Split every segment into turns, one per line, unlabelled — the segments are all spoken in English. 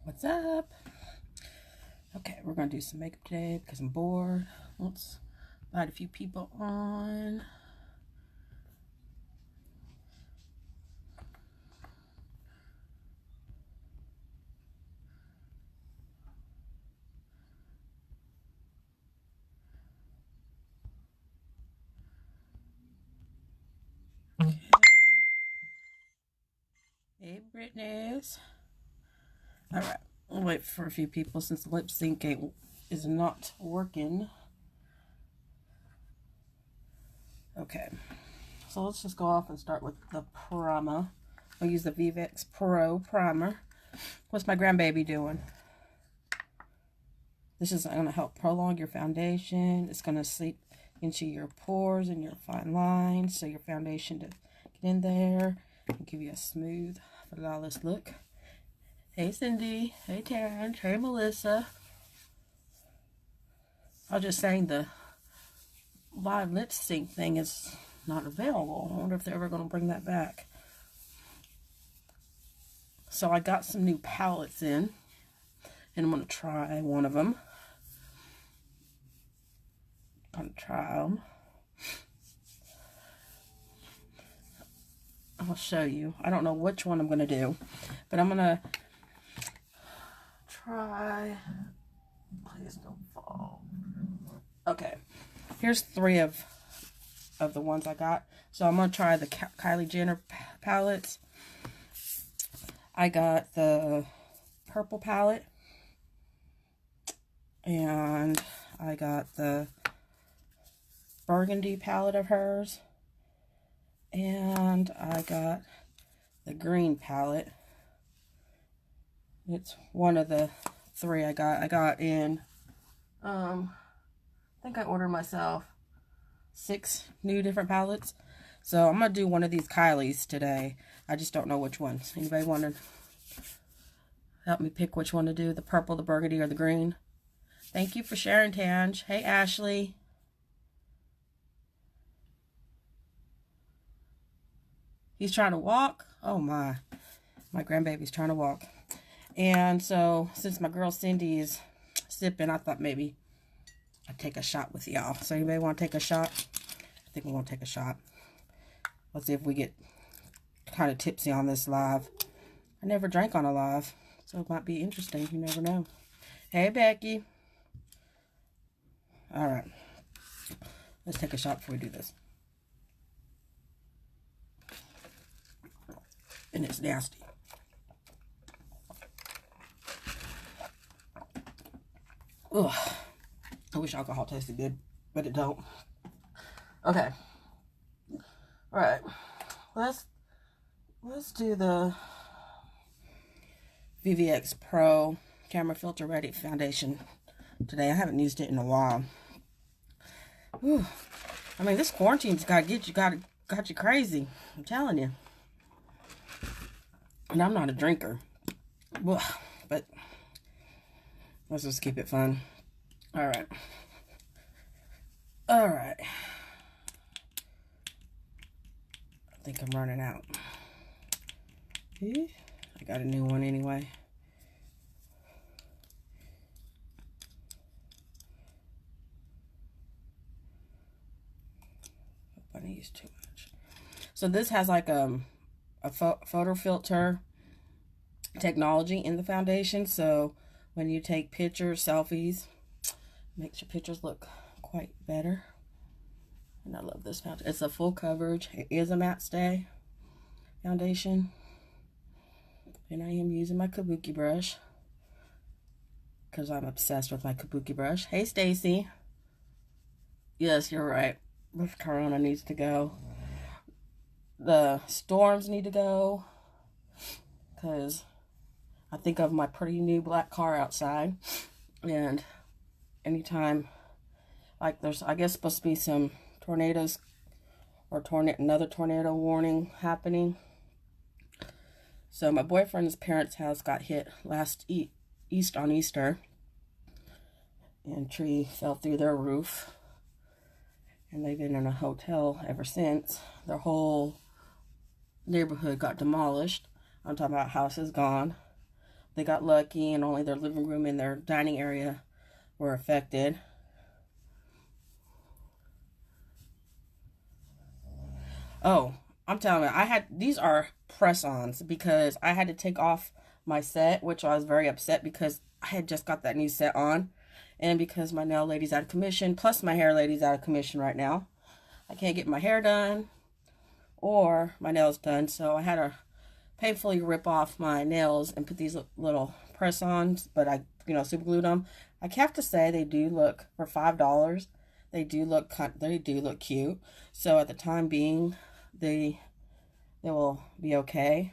What's up? Okay, we're gonna do some makeup today because I'm bored. Let's invite a few people on. Okay. Hey, Brittany's. All right, I'll wait for a few people since the lip sync is not working. Okay, so let's just go off and start with the primer. I'll use the Vivex Pro primer. What's my grandbaby doing? This is going to help prolong your foundation. It's going to seep into your pores and your fine lines, so your foundation to get in there and give you a smooth, flawless look. Hey, Cindy. Hey, Terrence. Hey, Melissa. I was just saying the live lip sync thing is not available. I wonder if they're ever going to bring that back. So I got some new palettes in, and I'm going to try one of them. I'm going to try them. I'll show you. I don't know which one I'm going to do, but I'm going to try. Please don't fall. Okay, here's 3 of the ones I got. So I'm going to try the Kylie Jenner palettes. I got the purple palette, and I got the burgundy palette of hers, and I got the green palette. It's one of the 3 I got. I got in, I think I ordered myself 6 new different palettes. So I'm going to do one of these Kylie's today. I just don't know which ones. Anybody want to help me pick which one to do? The purple, the burgundy, or the green? Thank you for sharing, Tange. Hey, Ashley. He's trying to walk. Oh, my grandbaby's trying to walk. And so, since my girl Cindy is sipping, I thought maybe I'd take a shot with y'all. So, anybody want to take a shot? I think we're going to take a shot. Let's see if we get kind of tipsy on this live. I never drank on a live, so it might be interesting. You never know. Hey, Becky. All right. Let's take a shot before we do this. And it's nasty. Ugh. I wish alcohol tasted good, but it don't. Okay. All right. Let's do the VVX Pro Camera Filter Ready Foundation today. I haven't used it in a while. Whew. I mean, this quarantine's got you crazy. I'm telling you. And I'm not a drinker. But let's just keep it fun. All right. All right. I think I'm running out. I got a new one anyway. Hope I didn't use too much. So this has like a photo filter technology in the foundation. So when you take pictures, selfies, makes your pictures look quite better. And I love this foundation. It's a full coverage. It is a matte stay foundation. And I am using my kabuki brush because I'm obsessed with my kabuki brush. Hey, Stacy. Yes, you're right. This corona needs to go. The storms need to go because I think of my pretty new black car outside. And anytime, like there's, I guess, supposed to be some tornadoes or another tornado warning happening. So my boyfriend's parents' house got hit last Easter, and a tree fell through their roof, and they've been in a hotel ever since. Their whole neighborhood got demolished. I'm talking about houses gone. they got lucky and only their living room and their dining area were affected. Oh, I'm telling you, these are press-ons because I had to take off my set, which I was very upset because I had just got that new set on. And because my nail lady's out of commission, plus my hair lady's out of commission right now. I can't get my hair done or my nails done, so I had to painfully rip off my nails and put these little press-ons, but I, super glued them. I have to say they do look, for $5, they do look cute. So at the time being, they will be okay.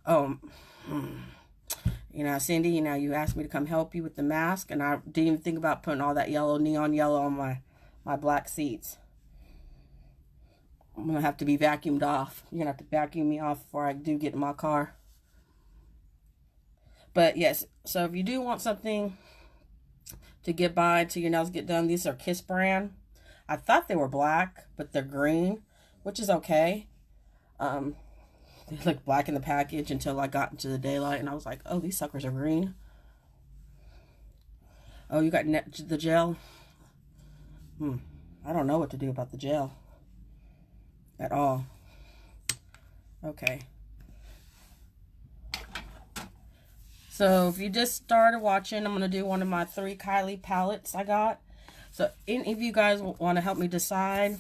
Oh, Cindy, you asked me to come help you with the mask, and I didn't even think about putting all that neon yellow on my black seats. I'm gonna have to be vacuumed off. You're gonna have to vacuum me off before I do get in my car. But yes, so if you do want something to get by until your nails get done, these are Kiss brand. I thought they were black, but they're green, which is okay. They looked black in the package until I got into the daylight, and I was like, oh, these suckers are green. Oh, you got the gel? I don't know what to do about the gel at all. Okay. So if you just started watching, I'm going to do one of my 3 Kylie palettes I got. So any of you guys want to help me decide,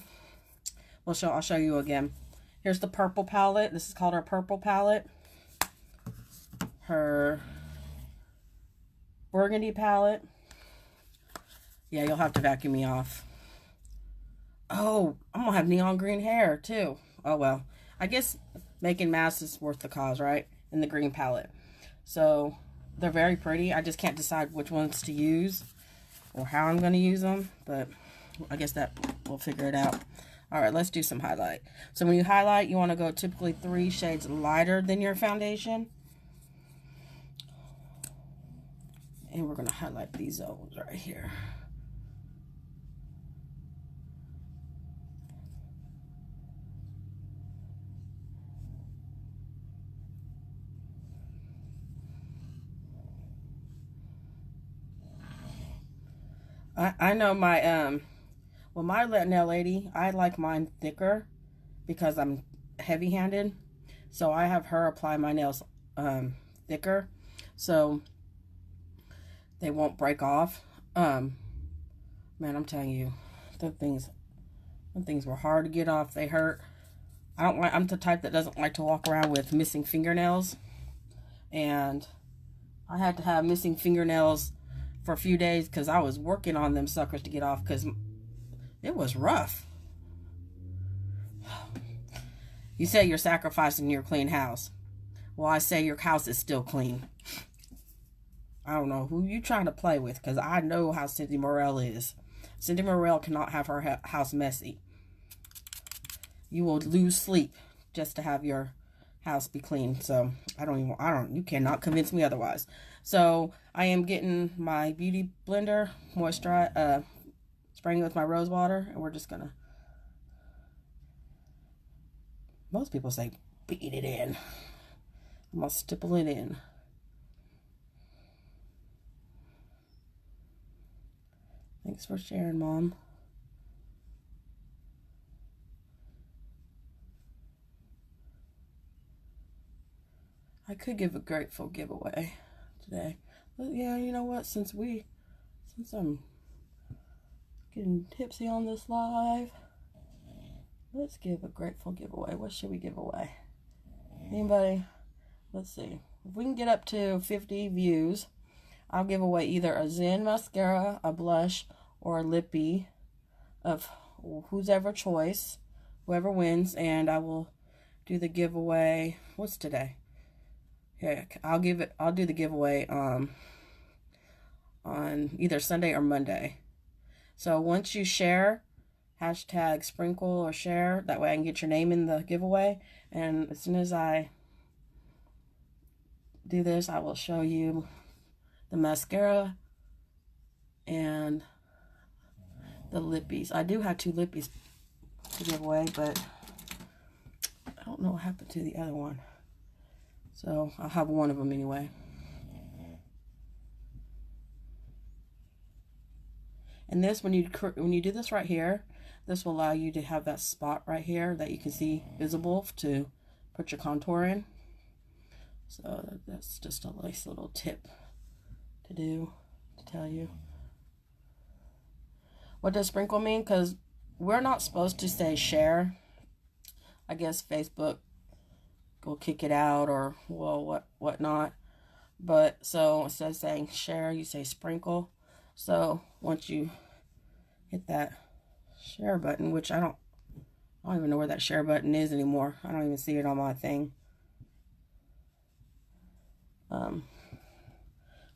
I'll show you again. Here's the purple palette. This is called her purple palette. Her burgundy palette. Yeah, you'll have to vacuum me off. Oh, I'm going to have neon green hair too. Oh well. I guess making masks is worth the cause, right? In the green palette. So they're very pretty. I just can't decide which ones to use or how I'm going to use them. But I guess that we'll figure it out. All right, let's do some highlight. So when you highlight, you want to go typically 3 shades lighter than your foundation. And we're going to highlight these zones right here. I know my my nail lady, I like mine thicker because I'm heavy-handed. So I have her apply my nails thicker so they won't break off. Man, I'm telling you, them things were hard to get off. They hurt. I'm the type that doesn't like to walk around with missing fingernails. And I had to have missing fingernails for a few days because I was working on them suckers to get off because it was rough. You say you're sacrificing your clean house. Well, I say your house is still clean. I don't know who you trying to play with because I know how Cindy Morel is. Cindy Morel cannot have her house messy. You will lose sleep just to have your house be clean. So you cannot convince me otherwise. So I am getting my beauty blender spraying it with my rose water, and we're just gonna, most people say beat it in. I'm gonna stipple it in. Thanks for sharing, Mom. I could give a grateful giveaway today. But yeah, you know what? Since I'm getting tipsy on this live, let's give a grateful giveaway. What should we give away? Anybody? Let's see. If we can get up to 50 views, I'll give away either a Zen mascara, a blush, or a lippy of whoever choice, whoever wins, and I will do the giveaway. What's today? Yeah, I'll do the giveaway on either Sunday or Monday. So once you share, hashtag sprinkle or share, that way I can get your name in the giveaway. And as soon as I do this, I will show you the mascara and the lippies. I do have 2 lippies to give away, but I don't know what happened to the other one. So I'll have one of them anyway. And this, when you do this right here, this will allow you to have that spot right here that you can see visible to put your contour in. So that's just a nice little tip to do, to tell you. What does sprinkle mean? Because we're not supposed to say share. I guess Facebook will kick it out, or well, whatnot. But so instead of saying share, you say sprinkle. So once you hit that share button, which I don't even know where that share button is anymore. I don't even see it on my thing.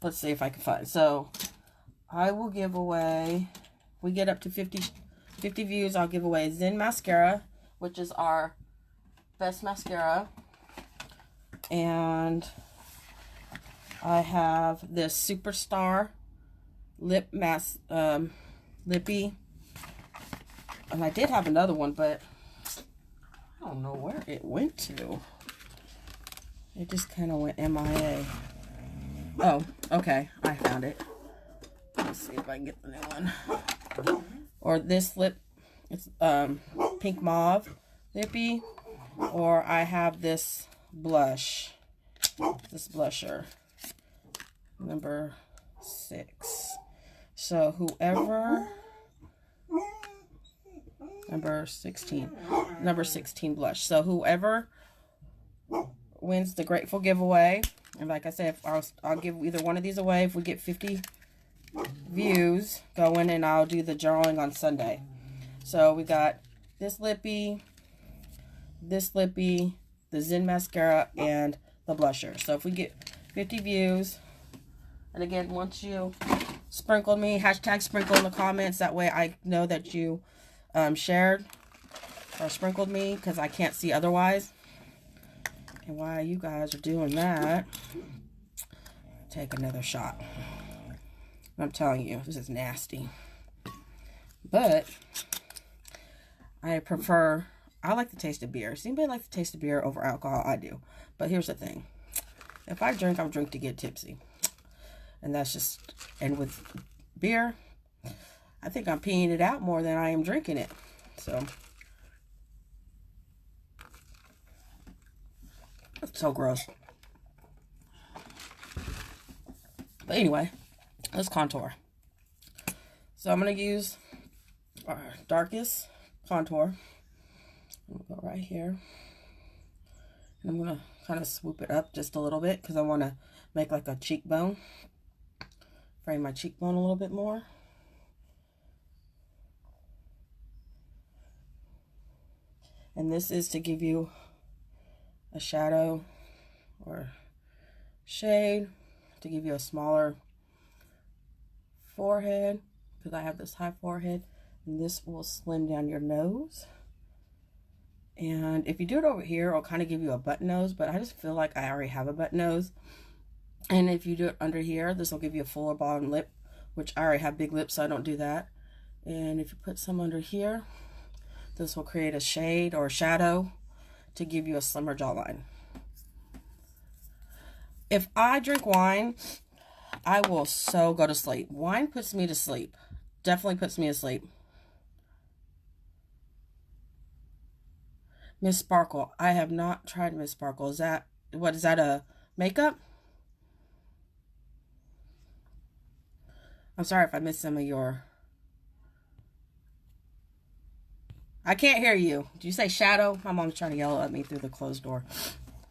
Let's see if I can find. So I will give away, we get up to 50 views, I'll give away Zen mascara, which is our best mascara. And I have this Superstar lip mask, lippy. And I did have another one, but I don't know where it went to. It just kind of went MIA. Oh, okay. I found it. Let's see if I can get the new one. Or this lip. It's pink mauve lippy. Or I have this blush. This blusher. Number 6. So whoever... Number 16 blush. So whoever wins the Grateful giveaway, and like I said, I'll give either one of these away if we get 50 views going, and I'll do the drawing on Sunday. So we got this lippy, the Zen mascara, and the blusher. So if we get 50 views, and again, once you sprinkle me, hashtag sprinkle in the comments, that way I know that you shared or sprinkled me, because I can't see otherwise. And while you guys are doing that, take another shot. I'm telling you, this is nasty. But I like the taste of beer. Does anybody like the taste of beer over alcohol? I do. But here's the thing. If I drink, I'll drink to get tipsy. And that's just, and with beer, I think I'm peeing it out more than I am drinking it. So, it's so gross. But anyway, let's contour. So I'm going to use our darkest contour. I'm going to go right here. And I'm going to kind of swoop it up just a little bit, because I want to make like a cheekbone. Frame my cheekbone a little bit more. And this is to give you a shadow or shade, to give you a smaller forehead, because I have this high forehead. And this will slim down your nose. And if you do it over here, it'll kind of give you a button nose, but I just feel like I already have a button nose. And if you do it under here, this will give you a fuller bottom lip, which I already have big lips, so I don't do that. And if you put some under here, this will create a shade or shadow to give you a slimmer jawline. If I drink wine, I will so go to sleep. Wine puts me to sleep. Definitely puts me to sleep. Miss Sparkle. I have not tried Miss Sparkle. Is that a makeup? I'm sorry if I missed some of your... I can't hear you. Did you say shadow? My mom's trying to yell at me through the closed door.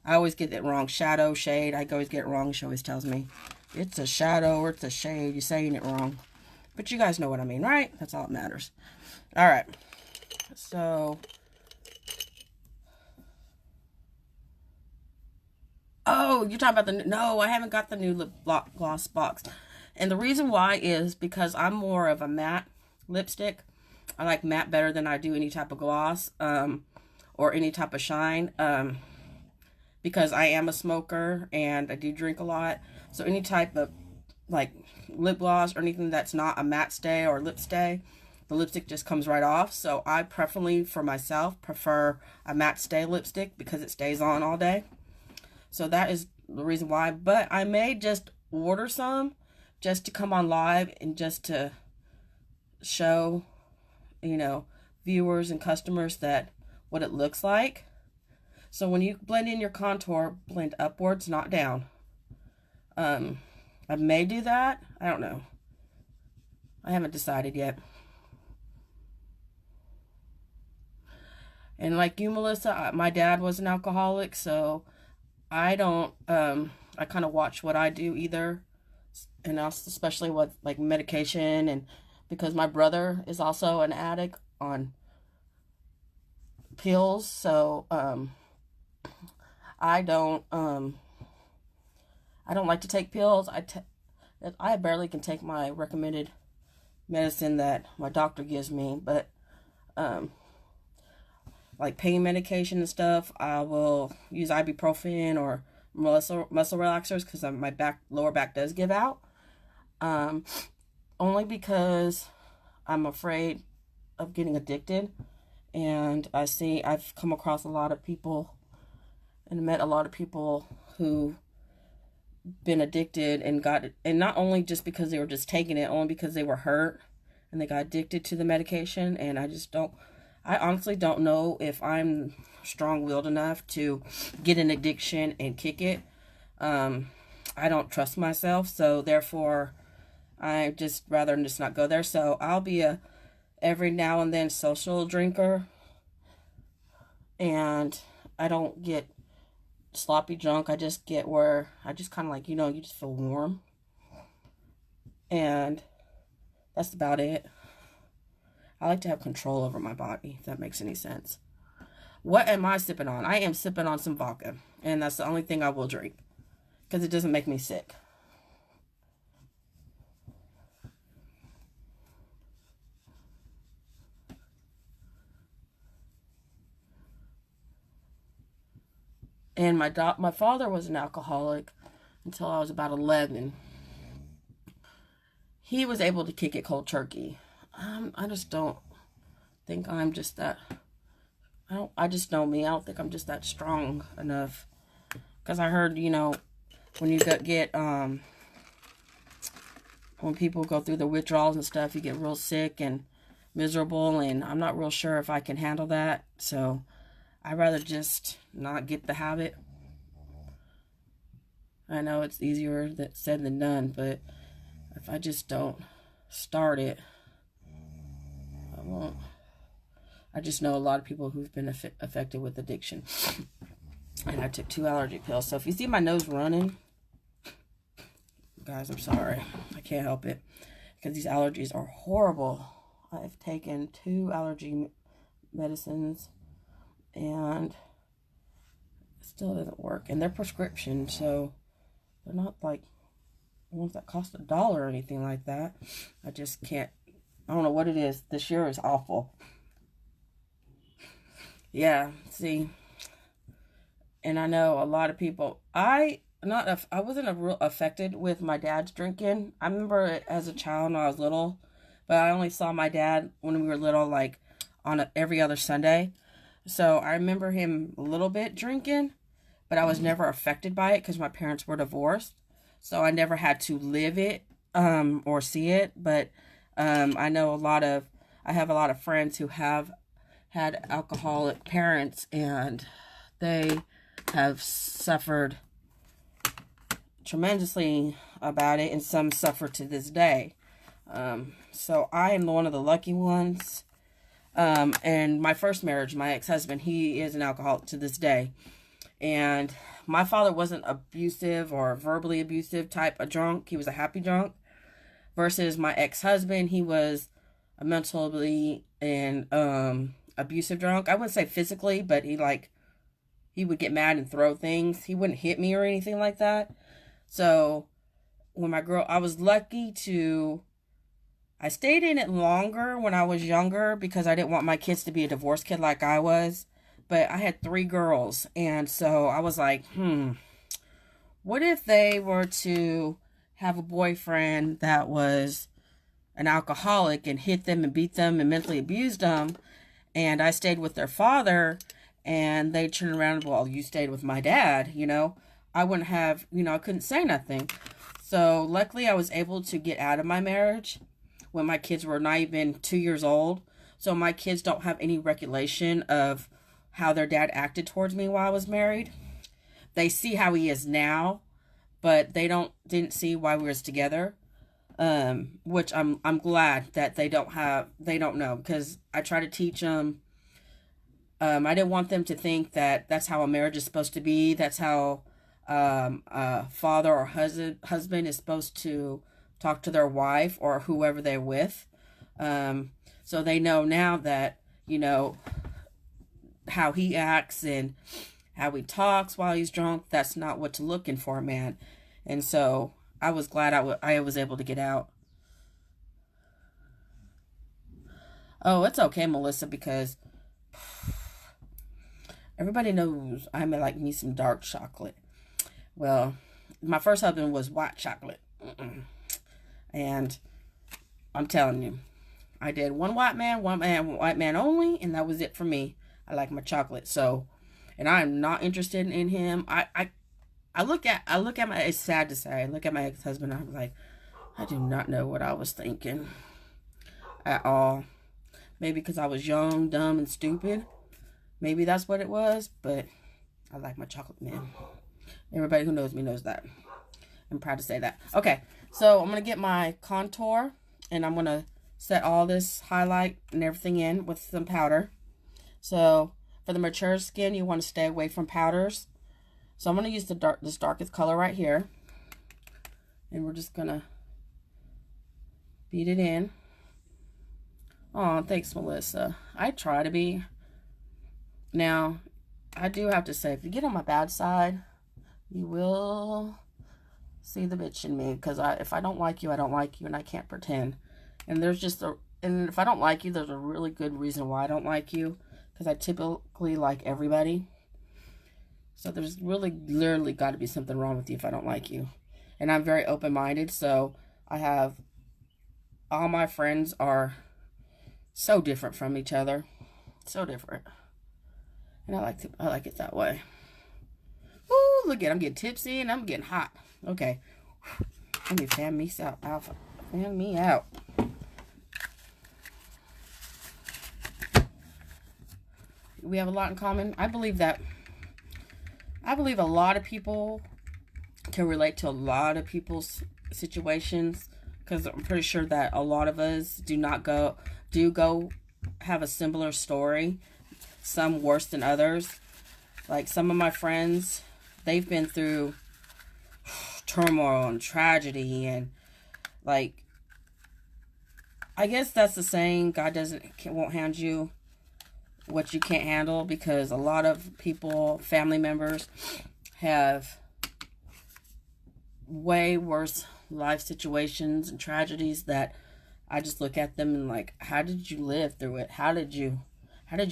I always get it wrong. Shadow, shade. I always get it wrong. She always tells me it's a shadow or it's a shade. You're saying it wrong. But you guys know what I mean, right? That's all that matters. All right. So... Oh, you're talking about the... No, I haven't got the new lip gloss box. And the reason why is because I'm more of a matte lipstick. I like matte better than I do any type of gloss or any type of shine, because I am a smoker and I do drink a lot. So any type of like lip gloss or anything that's not a matte stay or lip stay, the lipstick just comes right off. So I preferably, for myself, prefer a matte stay lipstick because it stays on all day. So that is the reason why. But I may just order some just to come on live and just to show, you know, viewers and customers that what it looks like. So when you blend in your contour, blend upwards, not down. I may do that. I don't know. I haven't decided yet. And like you, Melissa, my dad was an alcoholic, so I don't, I kind of watch what I do either. And also, especially with like medication, and because my brother is also an addict on pills, so I don't like to take pills. I barely can take my recommended medicine that my doctor gives me, but like pain medication and stuff, I will use ibuprofen or muscle relaxers because my lower back does give out. Only because I'm afraid of getting addicted, and I've come across a lot of people and met a lot of people who been addicted and got it, and not only just because they were just taking it, only because they were hurt and they got addicted to the medication. And I honestly don't know if I'm strong-willed enough to get an addiction and kick it. I don't trust myself, so therefore I just rather just not go there. So I'll be a every now and then social drinker, and I don't get sloppy drunk. I just get where I just kind of like, you know, you just feel warm, and that's about it. I like to have control over my body, if that makes any sense. What am I sipping on? I am sipping on some vodka, and that's the only thing I will drink because it doesn't make me sick. And my father was an alcoholic until I was about 11. He was able to kick it cold turkey. I just don't think I'm just that. I just know me. I don't think I'm just that strong enough. Because I heard, you know, when you when people go through the withdrawals and stuff, you get real sick and miserable, and I'm not real sure if I can handle that. So I'd rather just not get the habit. I know it's easier said than done, but if I just don't start it, I won't. I just know a lot of people who've been affected with addiction. And I took 2 allergy pills. So if you see my nose running, guys, I'm sorry. I can't help it. Because these allergies are horrible. I've taken 2 allergy medicines, and it still doesn't work. And they're prescription, so they're not like ones that cost $1 or anything like that. I just can't. I don't know what it is. This year is awful. Yeah, see. And I know a lot of people. I wasn't real affected with my dad's drinking. I remember as a child when I was little, but I only saw my dad when we were little, like on every other Sunday. So I remember him a little bit drinking, but I was never affected by it because my parents were divorced. So I never had to live it or see it. But I know I have a lot of friends who have had alcoholic parents, and they have suffered tremendously about it, and some suffer to this day. So I am one of the lucky ones. And my first marriage, my ex-husband, he is an alcoholic to this day. And my father wasn't abusive or verbally abusive type of drunk. He was a happy drunk. Versus my ex-husband, he was a mentally and abusive drunk. I wouldn't say physically, but he would get mad and throw things. He wouldn't hit me or anything like that. So when I was lucky I stayed in it longer when I was younger because I didn't want my kids to be a divorced kid like I was. But I had 3 girls, and so I was like, what if they were to have a boyfriend that was an alcoholic and hit them and beat them and mentally abused them, and I stayed with their father, and they turned around, well, you stayed with my dad, you know, I wouldn't have, you know, I couldn't say nothing. So luckily I was able to get out of my marriage when my kids were not even 2 years old. So my kids don't have any recollection of how their dad acted towards me while I was married. They see how he is now, but they didn't see why we was together. Which I'm glad that they don't know, because I try to teach them. I didn't want them to think that that's how a marriage is supposed to be. That's how a father or husband is supposed to talk to their wife or whoever they're with. So they know now that, you know, how he acts and how he talks while he's drunk, that's not what to looking for, man. And so I was glad I was able to get out. Oh, it's okay, Melissa, because everybody knows I like me some dark chocolate. Well, my first husband was white chocolate. And I'm telling you, I did one white man only, and that was it for me. I like my chocolate. So, and I'm not interested in him. I look at my, it's sad to say, I look at my ex-husband, and I'm like, I do not know what I was thinking at all. Maybe because I was young, dumb, and stupid. Maybe that's what it was, but I like my chocolate man. Everybody who knows me knows that. I'm proud to say that. Okay, so I'm going to get my contour, and I'm going to set all this highlight and everything in with some powder. So for the mature skin, you want to stay away from powders. So I'm going to use this darkest color right here. And we're just going to beat it in. Oh, thanks, Melissa. I try to be. Now, I do have to say, if you get on my bad side, you will see the bitch in me. Because if I don't like you, I don't like you, and I can't pretend. And and if I don't like you, there's a really good reason why I don't like you. Because I typically like everybody. So there's really, literally got to be something wrong with you if I don't like you. And I'm very open-minded, so I have, all my friends are so different from each other. So different. And I like it that way. Ooh, look at it. I'm getting tipsy and I'm getting hot. Okay. Let me fan me out, Alpha. Fan me out. We have a lot in common. I believe a lot of people can relate to a lot of people's situations, because I'm pretty sure that a lot of us do go have a similar story, some worse than others. Like some of my friends, they've been through turmoil and tragedy, and like, I guess that's the saying, God won't hand you what you can't handle, because a lot of people, family members, have way worse life situations and tragedies that I just look at them and like, how did you live through it? How did you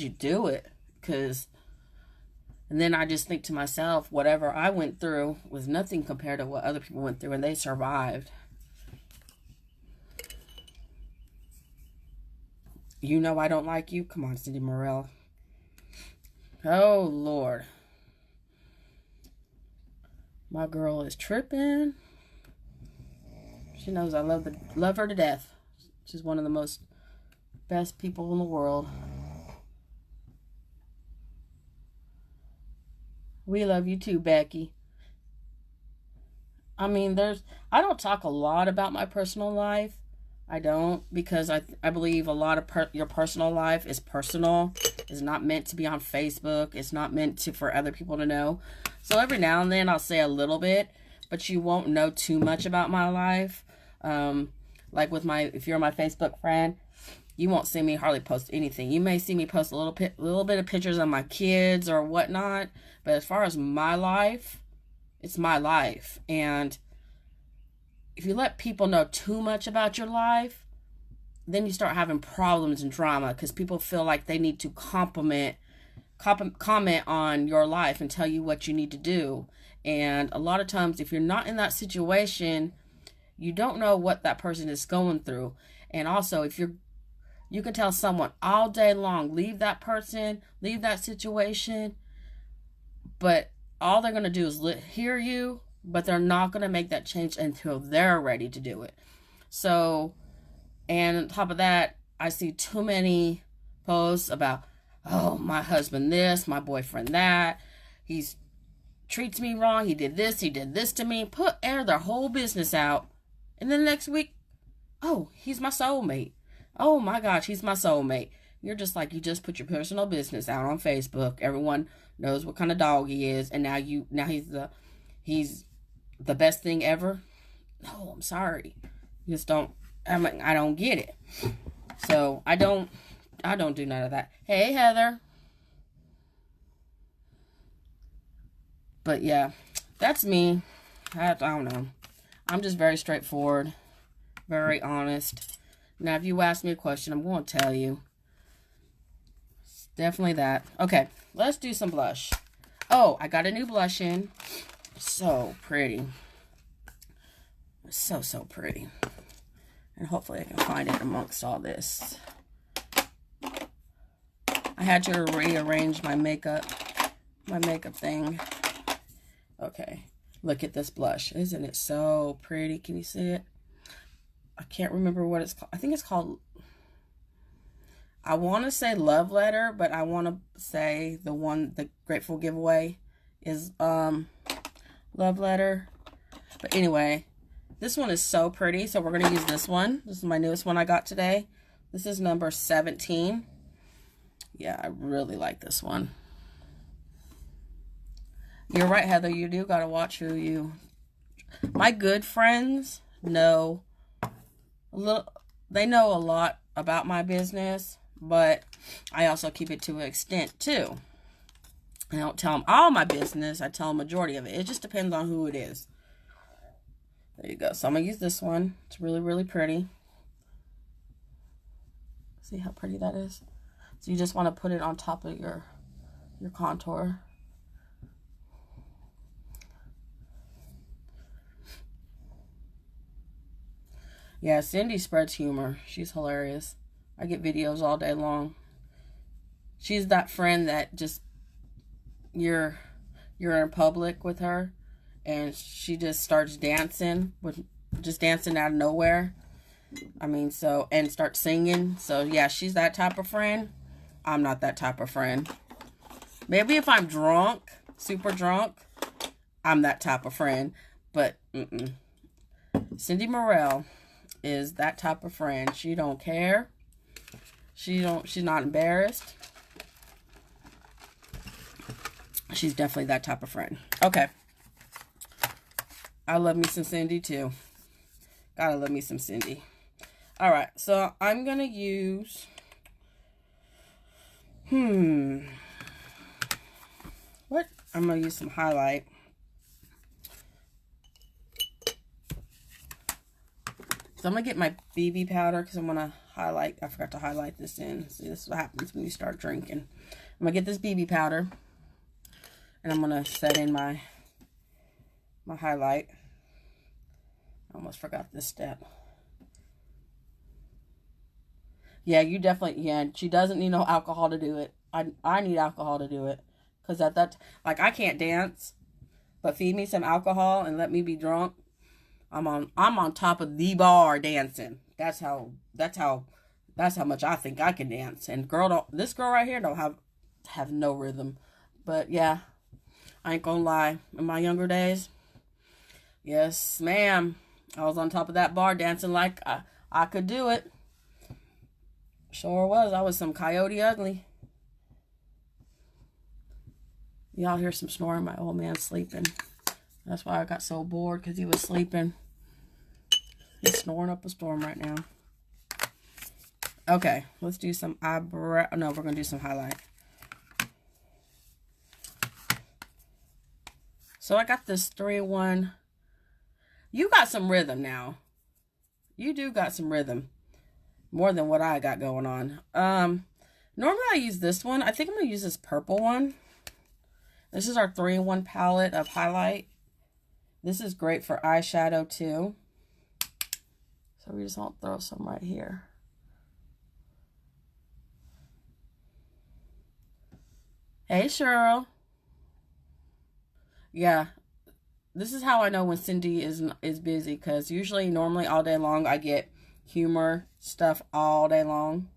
do it? And then I just think to myself, whatever I went through was nothing compared to what other people went through, and they survived. You know I don't like you? Come on, Cindy Morell. Oh, Lord. My girl is tripping. She knows I love her to death. She's one of the most best people in the world. We love you too, Becky. I mean, I don't talk a lot about my personal life. I don't, because I believe a lot of your personal life is personal. It's not meant to be on Facebook. It's not meant for other people to know. So every now and then I'll say a little bit, but you won't know too much about my life. Like if you're my Facebook friend, you won't see me hardly post anything. You may see me post a little bit of pictures of my kids or whatnot. But as far as my life, it's my life. And if you let people know too much about your life, then you start having problems and drama, because people feel like they need to comment on your life and tell you what you need to do. And a lot of times, if you're not in that situation, you don't know what that person is going through. And also, if you can tell someone all day long, leave that person, leave that situation, but all they're going to do is hear you, but they're not going to make that change until they're ready to do it. So, and on top of that, I see too many posts about, oh, my husband this, my boyfriend that, he's treats me wrong, he did this to me, air their whole business out, and then next week, oh, he's my soulmate. Oh my gosh, he's my soulmate. You're just like, you just put your personal business out on Facebook. Everyone knows what kind of dog he is, and now he's the best thing ever. No, I'm sorry. You just don't. I don't get it. So I don't do none of that. Hey, Heather. But yeah, that's me. I don't know. I'm just very straightforward, very honest. Now, if you ask me a question, I'm going to tell you. It's definitely that. Okay, let's do some blush. Oh, I got a new blush in. So pretty. So, so pretty. And hopefully I can find it amongst all this. I had to rearrange my makeup thing. Okay, look at this blush. Isn't it so pretty? Can you see it? I can't remember what it's called. I think it's called, I want to say Love Letter, but I want to say the Grateful Giveaway is Love Letter. But anyway, this one is so pretty, so we're going to use this one. This is my newest one I got today. This is number 17. Yeah, I really like this one. You're right, Heather. You do got to watch who you... My good friends know they know a lot about my business, but I also keep it to an extent too. I don't tell them all my business. I tell them majority of it. It just depends on who it is. There you go. So I'm going to use this one. It's really, really pretty. See how pretty that is? So you just want to put it on top of your contour. Yeah, Cindy spreads humor. She's hilarious. I get videos all day long. She's that friend that just, you're in public with her, and she just starts dancing, just dancing out of nowhere. I mean, so, and start singing. So, yeah, she's that type of friend. I'm not that type of friend. Maybe if I'm drunk, super drunk, I'm that type of friend. But, Cindy Morrell is that type of friend. She don't care. She's not embarrassed. She's definitely that type of friend. Okay. I love me some Cindy too. Gotta love me some Cindy. Alright, so I'm gonna use what? I'm gonna use some highlight. So I'm going to get my BB powder because I'm going to highlight. I forgot to highlight this in. See, this is what happens when you start drinking. I'm going to get this BB powder. And I'm going to set in my highlight. I almost forgot this step. Yeah, you definitely, yeah, she doesn't need no alcohol to do it. I need alcohol to do it. Because like, I can't dance. But feed me some alcohol and let me be drunk. I'm on top of the bar dancing. That's how much I think I can dance. And this girl right here don't have no rhythm. But yeah, I ain't gonna lie. In my younger days, yes, ma'am, I was on top of that bar dancing like I could do it. Sure was. I was some coyote ugly. Y'all hear some snoring? My old man's sleeping. That's why I got so bored, because he was sleeping. He's snoring up a storm right now. Okay, let's do some eyebrow. No, we're going to do some highlight. So I got this 3-in-1. You got some rhythm now. You do got some rhythm. More than what I got going on. Normally I use this one. I think I'm going to use this purple one. This is our 3-in-1 palette of highlight. This is great for eyeshadow too. So So we just want to throw some right here. Hey, Cheryl. Yeah, this is how I know when Cindy is busy, because normally all day long I get humor stuff all day long,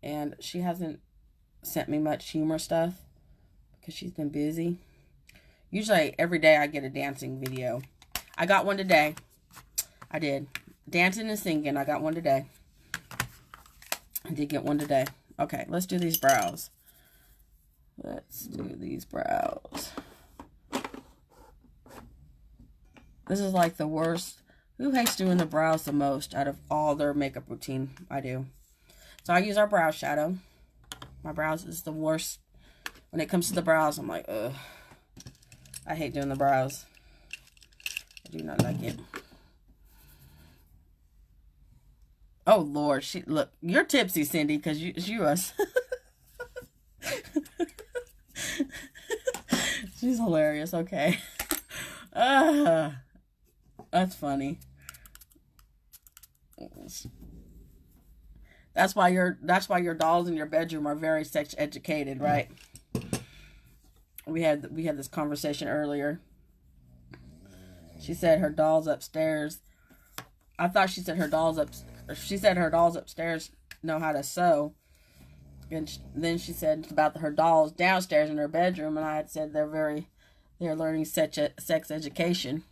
and she hasn't sent me much humor stuff because she's been busy. Usually every day I get a dancing video. I got one today. I did. Dancing and singing. I got one today. I did get one today. Okay, let's do these brows. Let's do these brows. This is like the worst. Who hates doing the brows the most out of all their makeup routine? I do. So I use our brow shadow. My brows is the worst. When it comes to the brows, I'm like, ugh. I hate doing the brows. I do not like it. Oh, Lord. Look, you're tipsy, Cindy, because you us. She's hilarious. Okay. That's funny. That's why your dolls in your bedroom are very sex educated, right? We had this conversation earlier. She said her dolls upstairs. I thought she said her dolls upstairs know how to sew. And then she said about her dolls downstairs in her bedroom, and I had said they're learning sex education.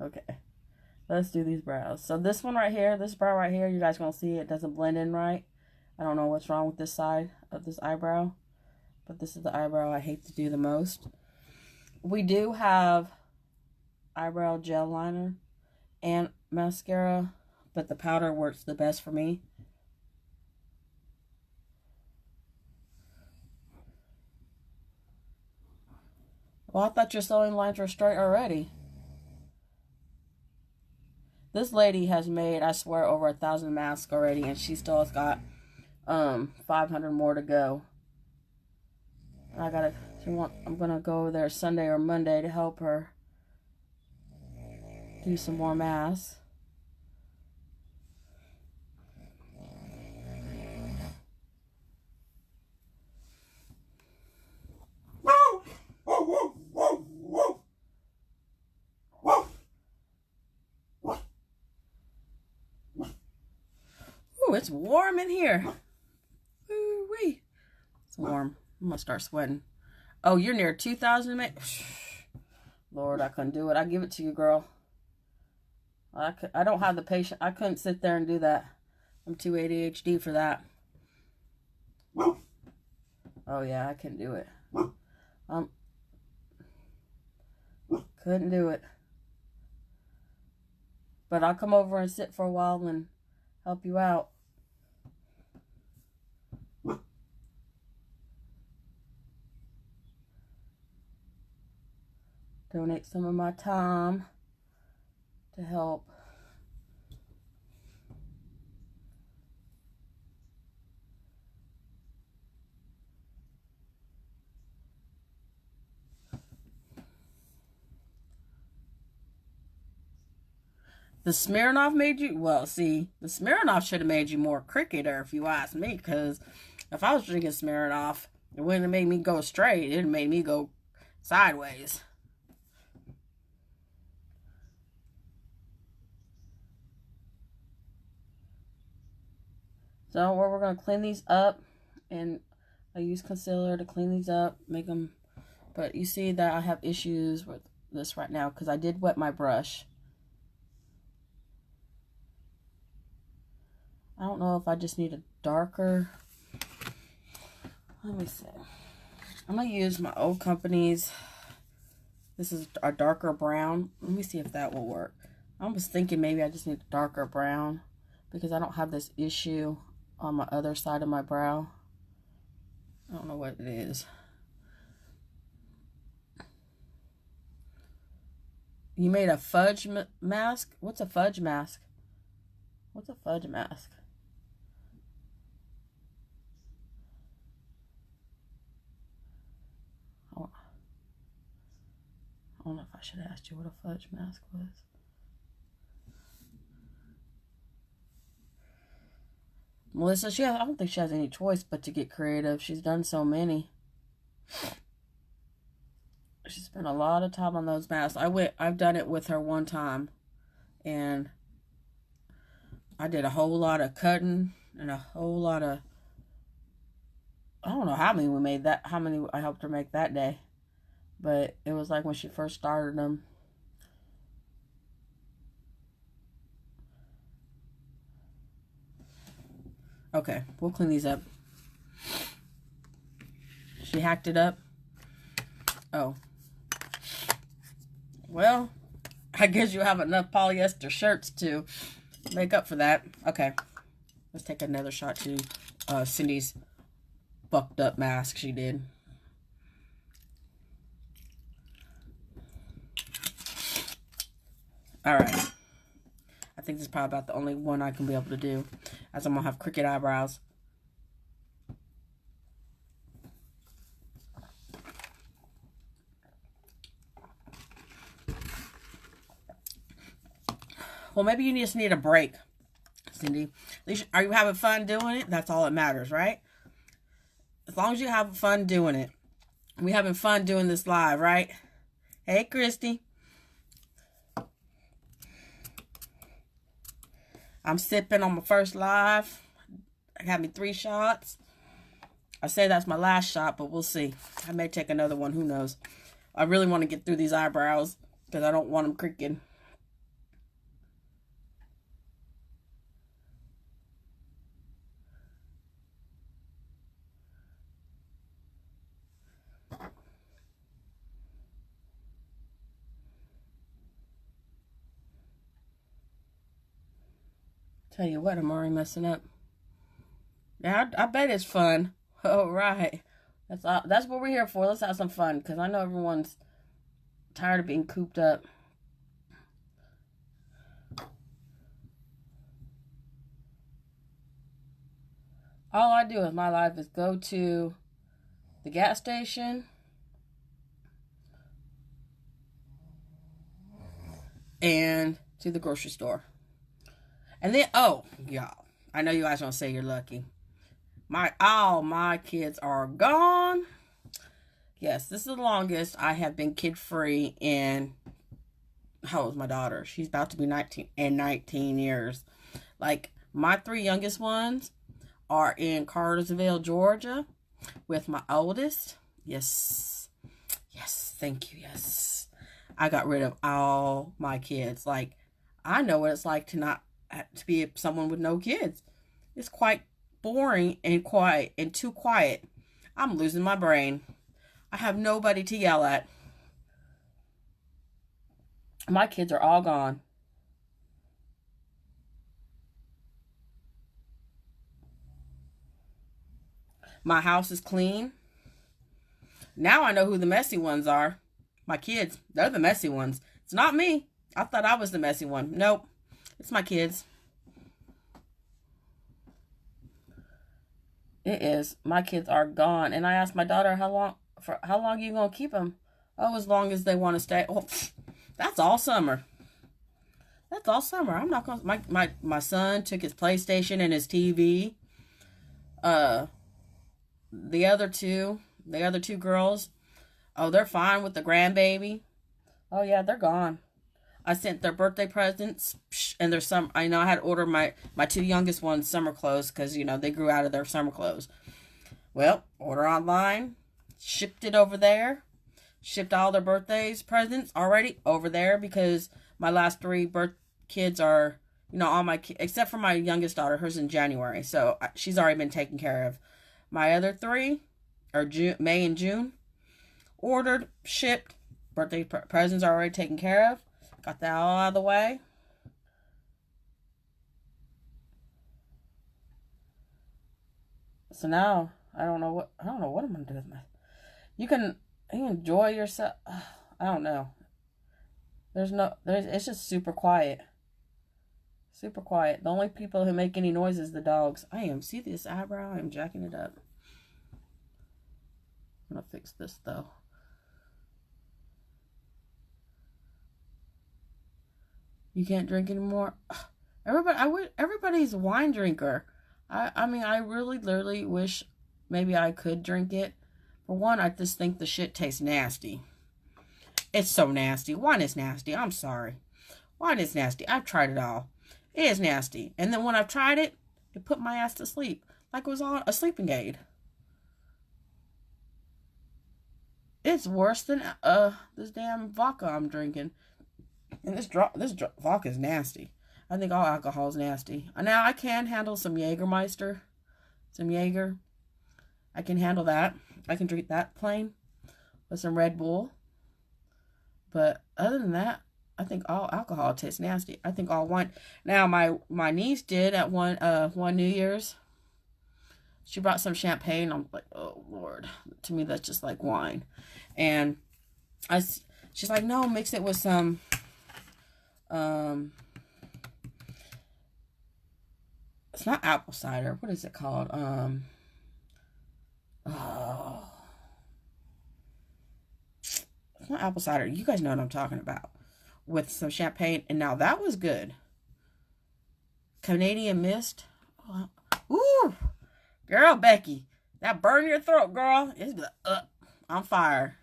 Okay, let's do these brows. So this brow right here, you guys gonna see it doesn't blend in right. I don't know what's wrong with this side of this eyebrow, but this is the eyebrow I hate to do the most. We do have eyebrow gel liner and mascara, but the powder works the best for me. Well, I thought your sewing lines were straight already. This lady has made, I swear, over 1,000 masks already, and she still has got 500 more to go. I'm gonna go over there Sunday or Monday to help her do some more masks. Ooh, it's warm in here. Ooh-wee. It's warm. I'm gonna start sweating. Oh, you're near 2,000, mate. Lord, I couldn't do it. I give it to you, girl. I don't have the patience. I couldn't sit there and do that. I'm too ADHD for that. Oh yeah, I couldn't do it. Couldn't do it. But I'll come over and sit for a while and help you out. Donate some of my time to help. The Smirnoff made you, well, see, the Smirnoff should have made you more cricketer if you ask me, because if I was drinking Smirnoff, it wouldn't have made me go straight. It made me go sideways. So we're going to clean these up, and I use concealer to clean these up, make them, but you see that I have issues with this right now because I did wet my brush. I don't know if I just need a darker, let me see. I'm going to use my old company's, this is a darker brown. Let me see if that will work. I was thinking maybe I just need a darker brown because I don't have this issue on my other side of my brow. I don't know what it is. You made a fudge mask? What's a fudge mask? What's a fudge mask? I don't know if I should have asked you what a fudge mask was. Melissa, I don't think she has any choice but to get creative. She's done so many. She spent a lot of time on those masks. I've done it with her one time, and I did a whole lot of cutting and a whole lot of, I don't know how many I helped her make that day, but it was like when she first started them. Okay, we'll clean these up. She hacked it up. Oh. Well, I guess you have enough polyester shirts to make up for that. Okay. Let's take another shot to Cindy's fucked up mask she did. Alright. I think this is probably about the only one I can be able to do, as I'm going to have crooked eyebrows. Well, maybe you just need a break, Cindy. At least, are you having fun doing it? That's all that matters, right? As long as you have fun doing it. We having fun doing this live, right? Hey, Christy. I'm sipping on my first live. I had me 3 shots. I say that's my last shot, but we'll see. I may take another one. Who knows? I really want to get through these eyebrows because I don't want them creaking. Tell you what, I'm already messing up. Yeah, I bet it's fun. All right. That's what we're here for. Let's have some fun, because I know everyone's tired of being cooped up. All I do in my life is go to the gas station and to the grocery store. And then, oh, y'all, I know you guys want to say you're lucky. All my kids are gone. Yes, this is the longest I have been kid-free in, how old is my daughter? She's about to be 19 years. Like, my 3 youngest ones are in Cartersville, Georgia, with my oldest. Yes. Yes, thank you, yes. I got rid of all my kids. Like, I know what it's like to be someone with no kids. It's quite boring and quiet and too quiet. I'm losing my brain. I have nobody to yell at. My kids are all gone. My house is clean. Now I know who the messy ones are. My kids. They're the messy ones. It's not me. I thought I was the messy one. Nope. It's my kids. It is. My kids are gone. And I asked my daughter, how long are you going to keep them? Oh, as long as they want to stay. Oh, that's all summer. That's all summer. I'm not going to... My son took his PlayStation and his TV. The other two girls, oh, they're fine with the grandbaby. Oh, yeah, they're gone. I sent their birthday presents, and there's some, I know I had to order my 2 youngest ones summer clothes, because, you know, they grew out of their summer clothes. Well, order online, shipped it over there, shipped all their birthdays presents already over there, because my last 3 kids are, you know, all my kids, except for my youngest daughter, hers in January, so she's already been taken care of. My other 3 are May and June, ordered, shipped, birthday presents are already taken care of. Got that all out of the way. So now I don't know what I'm gonna do with my. You can enjoy yourself. I don't know. It's just super quiet. Super quiet. The only people who make any noise is the dogs. See this eyebrow? I am jacking it up. I'm gonna fix this though. You can't drink anymore. Everybody's a wine drinker. I mean, I really, literally wish maybe I could drink it. For one, I just think the shit tastes nasty. It's so nasty. Wine is nasty. I'm sorry. Wine is nasty. I've tried it all. It is nasty. And then when I've tried it, it put my ass to sleep. Like it was on a sleeping aid. It's worse than this damn vodka I'm drinking. And this vodka is nasty. I think all alcohol is nasty. Now I can handle some Jägermeister. Some Jaeger. I can handle that. I can drink that plain with some Red Bull. But other than that, I think all alcohol tastes nasty. I think all wine. Now my niece did at one New Year's. She brought some champagne. I'm like, oh Lord. To me, that's just like wine. And she's like, no, mix it with some it's not apple cider. What is it called? Oh, it's not apple cider. You guys know what I'm talking about. With some champagne. And now that was good. Canadian Mist. Oh, ooh. Girl, Becky. That burn your throat, girl. It's on fire.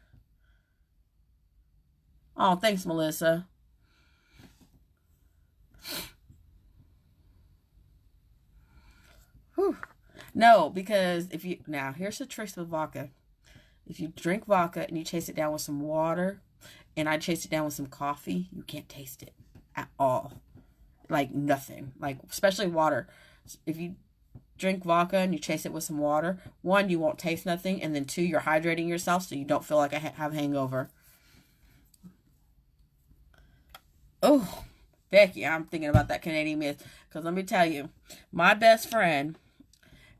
Oh, thanks, Melissa. Whew. No, because now here's the trick with vodka. If you drink vodka and you chase it down with some water, and I chase it down with some coffee, you can't taste it at all. Like nothing. Like, especially water. If you drink vodka and you chase it with some water, one, you won't taste nothing, and then two, you're hydrating yourself so you don't feel like I have hangover. Oh, Becky, I'm thinking about that Canadian Mist. Because let me tell you, my best friend,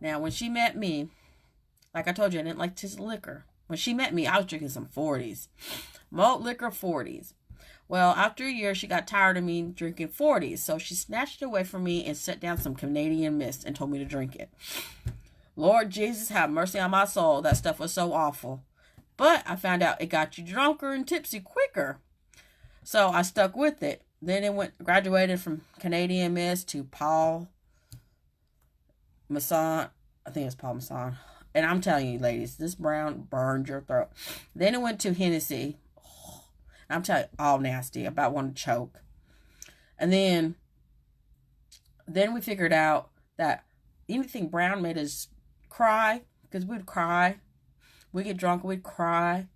now when she met me, like I told you, I didn't like this liquor. When she met me, I was drinking some 40s. Malt liquor 40s. Well, after a year, she got tired of me drinking 40s. So she snatched it away from me and set down some Canadian Mist and told me to drink it. Lord Jesus, have mercy on my soul. That stuff was so awful. But I found out it got you drunker and tipsy quicker. So I stuck with it. Then it graduated from Canadian Mist to Paul Masson. I think it's Paul Masson. And I'm telling you, ladies, this brown burned your throat. Then it went to Hennessy. Oh, I'm telling you, all nasty. About want to choke. And then we figured out that anything brown made us cry. Because we'd cry. We'd get drunk and we'd cry.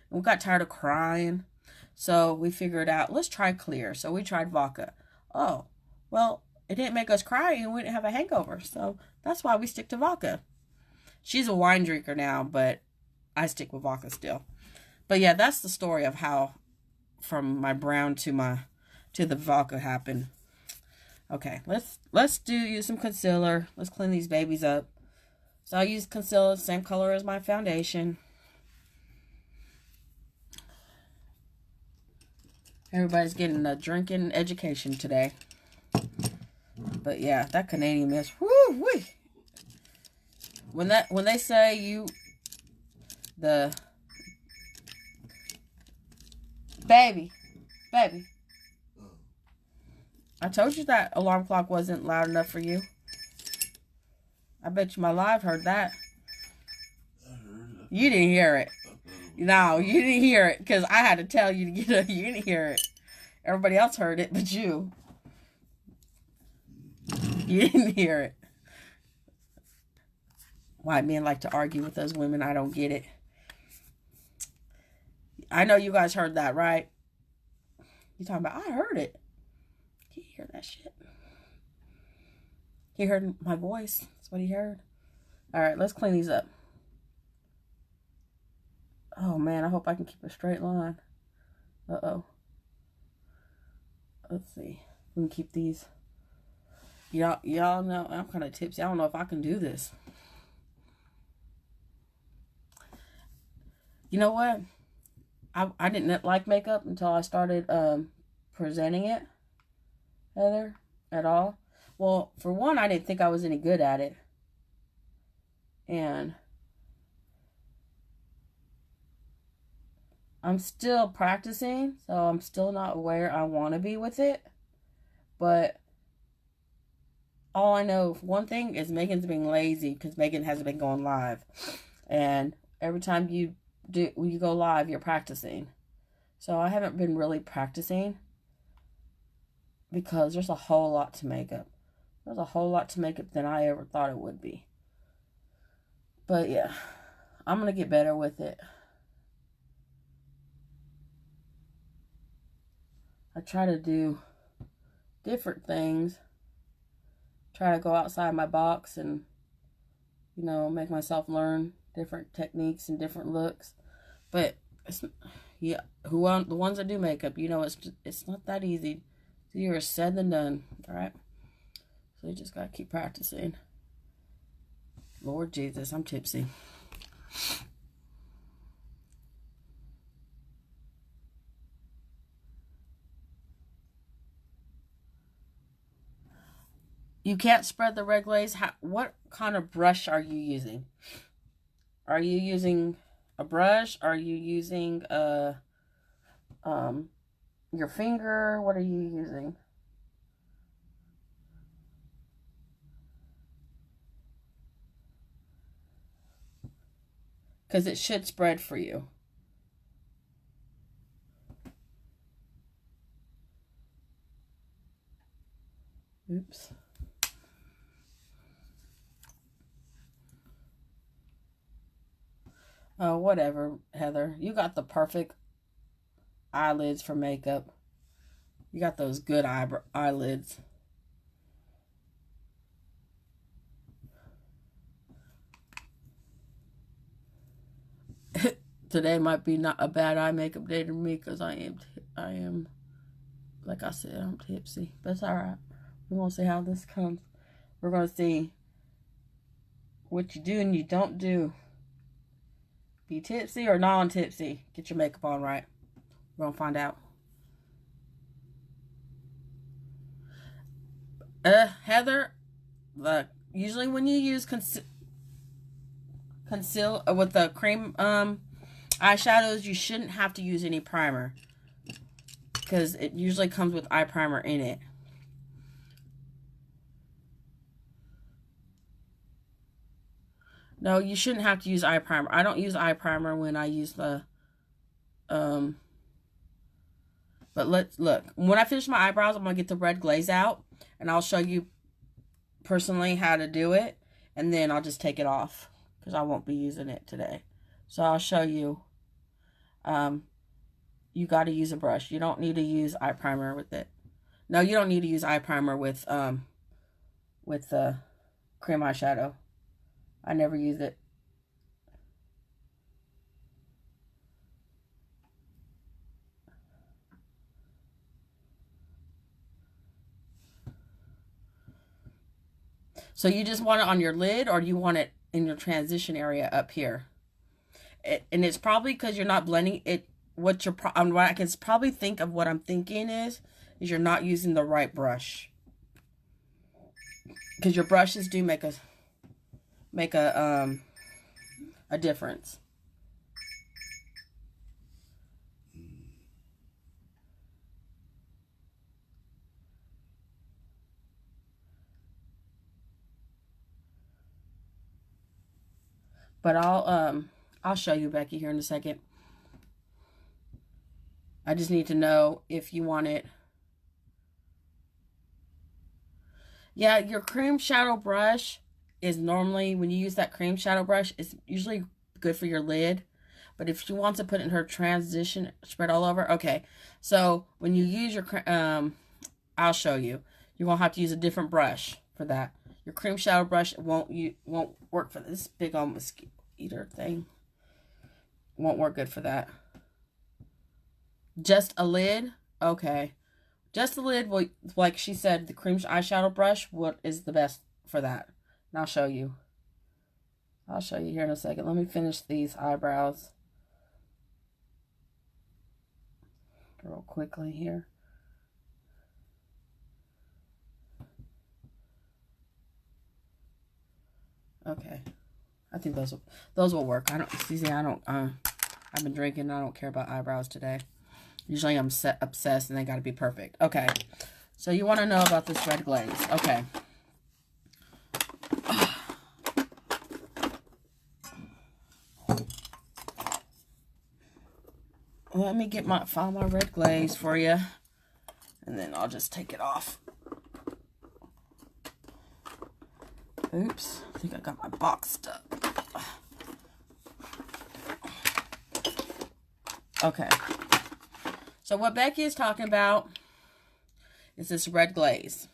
And we got tired of crying. So we figured out, let's try clear. So we tried vodka. Oh, well, it didn't make us cry and we didn't have a hangover. So that's why we stick to vodka. She's a wine drinker now, but I stick with vodka still. But yeah, that's the story of how from my brown to the vodka happened. Okay, let's use some concealer. Let's clean these babies up. So I'll use concealer, same color as my foundation. Everybody's getting a drinking education today. But yeah, that Canadian Mist. Woo wee. When they say the baby. I told you that alarm clock wasn't loud enough for you. I bet you my live heard that. You didn't hear it. No, you didn't hear it because I had to tell you to get up. You didn't hear it. Everybody else heard it, but you. You didn't hear it. White men like to argue with us women. I don't get it. I know you guys heard that, right? You talking about, I heard it. He hear that shit. He heard my voice. That's what he heard. All right, let's clean these up. Oh, man, I hope I can keep a straight line. Uh-oh. Let's see. We can keep these. Y'all know I'm kind of tipsy. I don't know if I can do this. You know what? I didn't like makeup until I started presenting it, Heather, at all. Well, for one, I didn't think I was any good at it. And I'm still practicing, so I'm still not where I want to be with it. But all I know, one thing is Megan's being lazy because Megan hasn't been going live. And every time when you go live, you're practicing. So I haven't been really practicing because there's a whole lot to makeup. There's a whole lot to makeup than I ever thought it would be. But yeah, I'm going to get better with it. I try to do different things. Try to go outside my box and, you know, make myself learn different techniques and different looks. But yeah, the ones that do makeup, you know, it's not that easy. It's easier said than done. All right. So you just gotta keep practicing. Lord Jesus, I'm tipsy. You can't spread the red glaze. What kind of brush are you using? Are you using a brush? Are you using your finger? What are you using? Because it should spread for you. Oops. Oh, whatever, Heather. You got the perfect eyelids for makeup. You got those good eyelids. Today might be not a bad eye makeup day to me because I am, like I said, I'm tipsy. But it's all right. We're going to see how this comes. We're going to see what you do and you don't do. Be tipsy or non-tipsy. Get your makeup on right. We're going to find out. Heather, usually when you use conceal with the cream eyeshadows, you shouldn't have to use any primer because it usually comes with eye primer in it. No, you shouldn't have to use eye primer. I don't use eye primer when I use the but let's look. When I finish my eyebrows, I'm going to get the red glaze out and I'll show you personally how to do it, and then I'll just take it off because I won't be using it today. So I'll show you. You got to use a brush. You don't need to use eye primer with it. No, you don't need to use eye primer with the cream eyeshadow. I never use it. So you just want it on your lid, or do you want it in your transition area up here? And it's probably because you're not blending it. What I can probably think of what I'm thinking is you're not using the right brush. Because your brushes do make a difference. But I'll show you, Becky, here in a second. I just need to know if you want it. Yeah, your cream shadow brush is normally, when you use that cream shadow brush, it's usually good for your lid. But if you want to put it in her transition, spread all over, okay. So when you use your, I'll show you. You're going to have to use a different brush for that. Your cream shadow brush won't work for this big old mosquito eater thing. Won't work good for that. Just a lid? Okay. Just the lid, will, like she said, the cream eyeshadow brush is the best for that. And I'll show you. I'll show you here in a second. Let me finish these eyebrows real quickly here. Okay. I think those will work. I've been drinking. I don't care about eyebrows today. Usually I'm obsessed and they got to be perfect. Okay. So you want to know about this red glaze. Okay. Let me find my red glaze for you. And then I'll just take it off. Oops. I think I got my box stuck. Okay. So what Becky is talking about is this red glaze.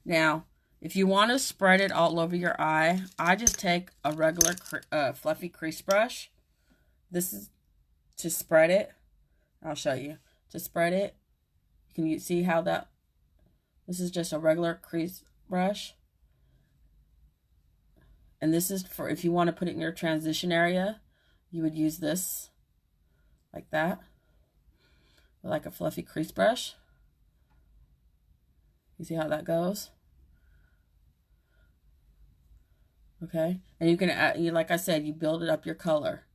Now, if you want to spread it all over your eye, I just take a regular fluffy crease brush. This is to spread it. I'll show you. To spread it, can you see how that, this is just a regular crease brush. And this is for if you want to put it in your transition area, you would use this like that, like a fluffy crease brush. You see how that goes? Okay, and you can add, like I said, you build it up your color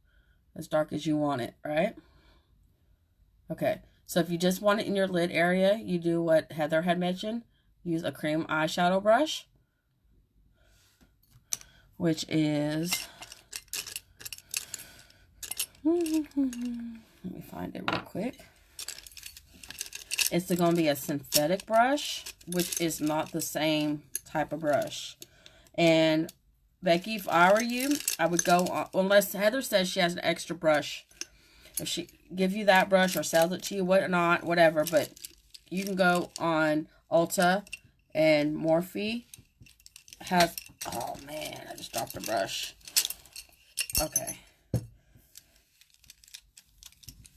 as dark as you want it, right? Okay, so if you just want it in your lid area, you do what Heather had mentioned. Use a cream eyeshadow brush, which is, let me find it real quick. It's going to be a synthetic brush, which is not the same type of brush. And Becky, if I were you, I would go on, unless Heather says she has an extra brush. If she give you that brush or sells it to you, whatnot, whatever, but you can go on Ulta, and Morphe has, oh man, I just dropped the brush. Okay.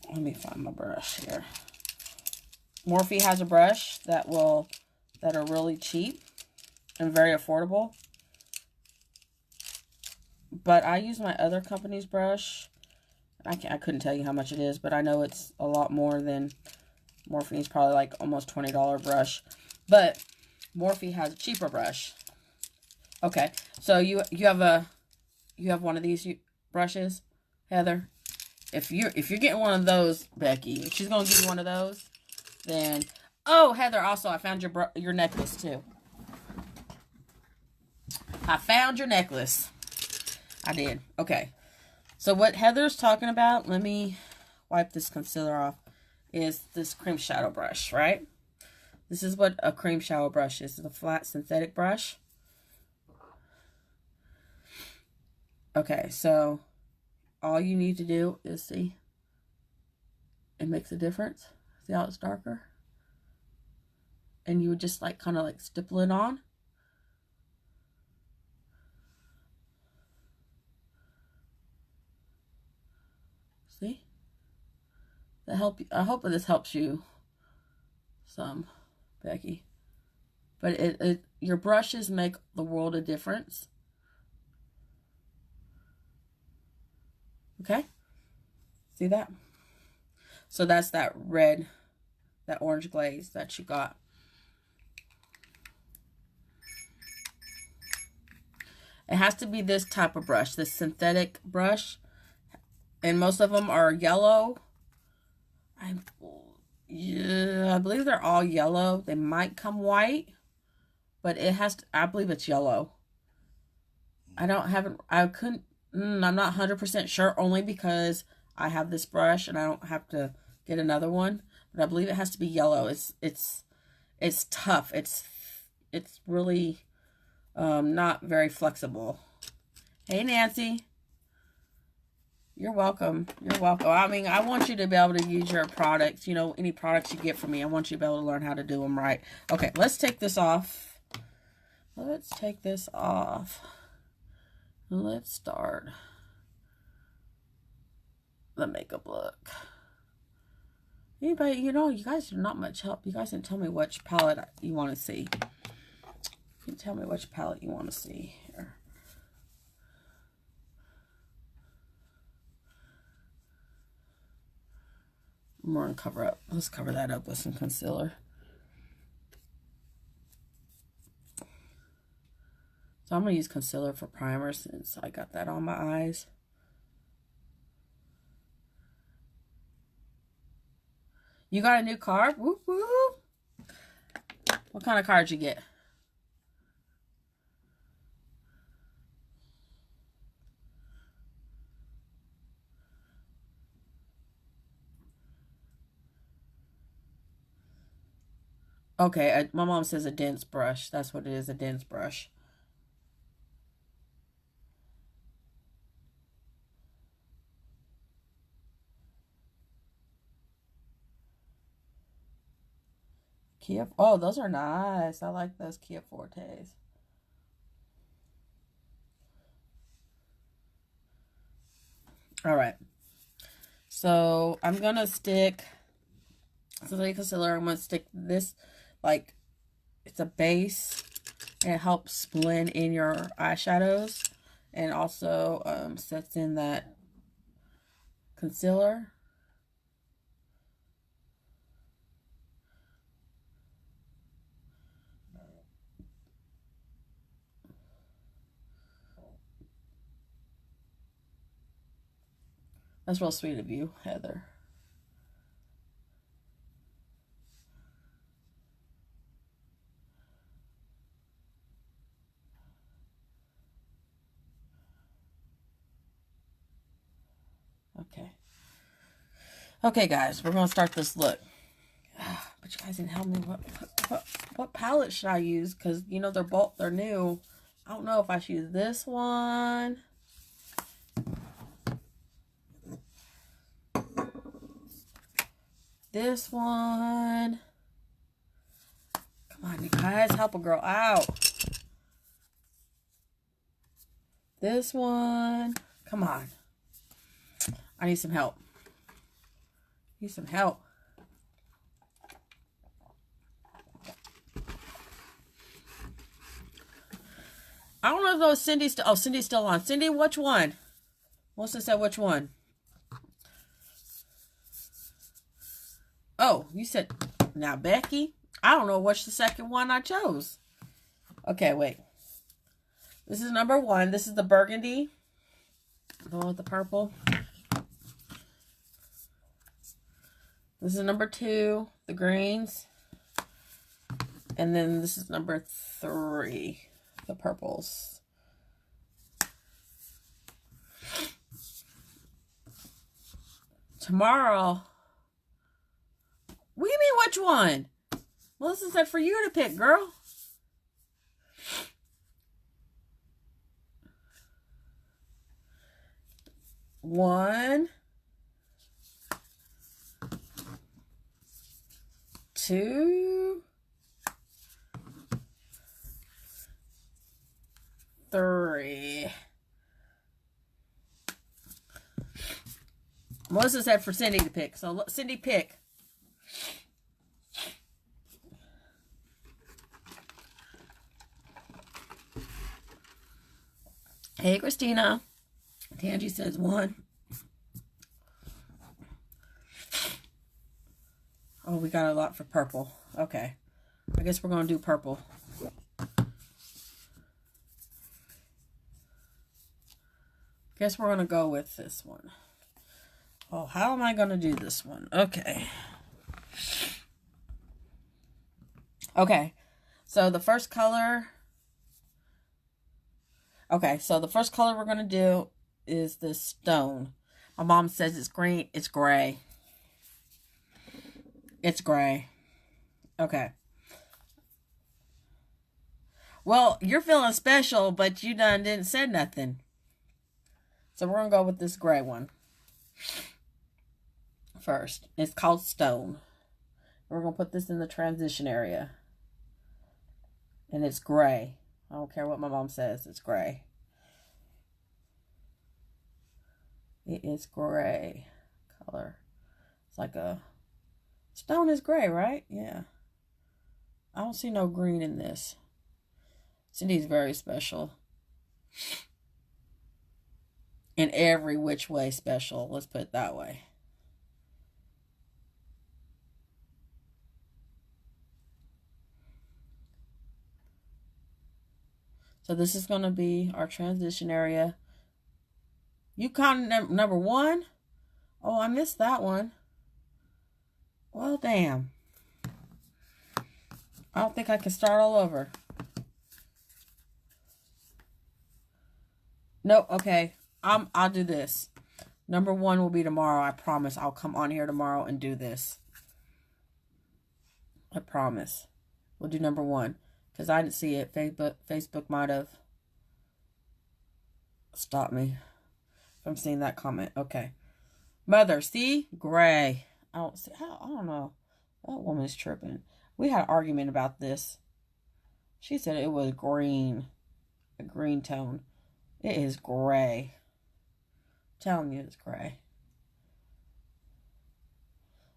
Let me find my brush here. Morphe has a brush that are really cheap and very affordable. But I use my other company's brush. I couldn't tell you how much it is, but I know it's a lot more than Morphe's, probably like almost $20 brush. But Morphe has a cheaper brush. Okay, so you have one of these brushes, Heather. If you're getting one of those, Becky, if she's gonna give you one of those, then oh, Heather, also I found your necklace too. I found your necklace. I did. Okay. So what Heather's talking about, let me wipe this concealer off, is this cream shadow brush, right? This is what a cream shadow brush is. It's a flat synthetic brush. Okay, so all you need to do is see. It makes a difference. See how it's darker? And you would just like kind of like stipple it on. See? That help you. I hope this helps you some, Becky. But your brushes make the world of difference. Okay? See that? So that's that red, that orange glaze that you got. It has to be this type of brush, this synthetic brush. And most of them are yellow. I believe they're all yellow. They might come white, but it has to, I believe it's yellow. I'm not 100% sure, only because I have this brush and I don't have to get another one, but I believe it has to be yellow. It's tough. It's really not very flexible. Hey, Nancy. You're welcome. You're welcome. I mean, I want you to be able to use your products, you know, any products you get from me. I want you to be able to learn how to do them right. Okay, let's take this off. Let's take this off. Let's start the makeup look. Anybody, you know, you guys are not much help. You guys didn't tell me which palette you want to see. You can tell me which palette you want to see here. We're going to cover up. Let's cover that up with some concealer. So I'm going to use concealer for primer since I got that on my eyes. You got a new car? Whoop, whoop. What kind of card you get? Okay, my mom says a dense brush. That's what it is, a dense brush. Kia, oh, those are nice. I like those Kia Fortes. All right. So I'm going to stick, Sensitive Concealer, I'm going to stick this, like, it's a base. And it helps blend in your eyeshadows. And also sets in that concealer. That's real sweet of you, Heather. Okay. Okay, guys, we're going to start this look. But you guys didn't help me. What palette should I use? Because, you know, they're new. I don't know if I should use this one. This one. Come on, you guys. Help a girl out. This one. Come on. I need some help. Need some help. I don't know if those Cindy's still. Oh, Cindy's still on. Cindy, which one? What's it say? Which one? Oh, you said now, Becky. I don't know what's the second one I chose. Okay, wait. This is number 1. This is the burgundy. The one with the purple. This is number 2, the greens. And then this is number 3, the purples. Tomorrow. What do you mean, which one? Melissa said for you to pick, girl. One, 2, 3. Melissa said for Cindy to pick. So Cindy, pick. Hey, Christina. Tangy says 1. Oh, we got a lot for purple. Okay. I guess we're going to do purple. Guess we're going to go with this one. Oh, how am I going to do this one? Okay. Okay. So the first color. Okay. So the first color we're going to do is this stone. My mom says it's green. It's gray. It's gray. Okay. Well, you're feeling special, but you didn't say nothing. So we're going to go with this gray one first. It's called Stone. We're going to put this in the transition area. And it's gray. I don't care what my mom says. It's gray. It is gray color. It's like a... Stone is gray, right? Yeah. I don't see no green in this. Cindy's very special. In every which way special. Let's put it that way. So this is going to be our transition area. You counted number 1? Oh, I missed that one. Well, damn. I don't think I can start all over. Nope, okay. I'll do this. Number 1 will be tomorrow. I promise. I'll come on here tomorrow and do this. I promise. We'll do number 1. Because I didn't see it. Facebook might have stopped me from seeing that comment. Okay. Mother, see? Gray. I don't see. I don't know. That woman's tripping. We had an argument about this. She said it was green. A green tone. It is gray. I'm telling you it's gray.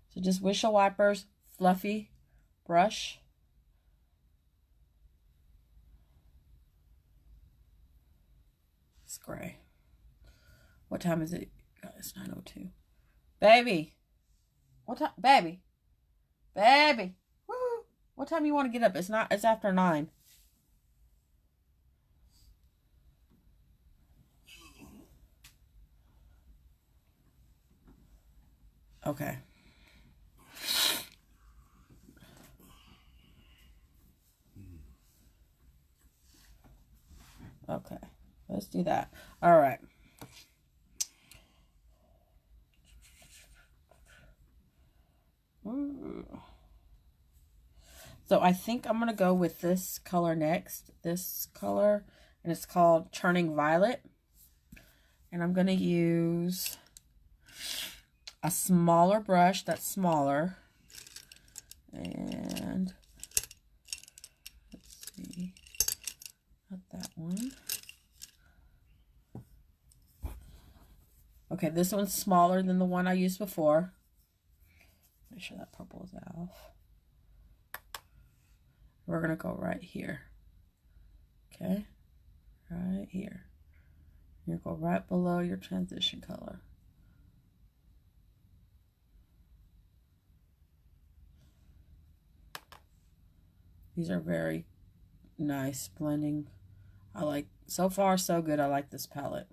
So just windshield wipers, fluffy brush. It's gray. What time is it? It's 9:02. Baby. What time? Baby. Baby. Woo. What time you want to get up? It's after 9. Okay. Okay. Let's do that. All right. So I think I'm going to go with this color next. This color. And it's called Churning Violet. And I'm going to use a smaller brush that's smaller. And let's see. Not that one. Okay, this one's smaller than the one I used before. Make sure that purple is off. We're going to go right here. Okay? Right here. You go right below your transition color. These are very nice blending. I like, so far so good. I like this palette.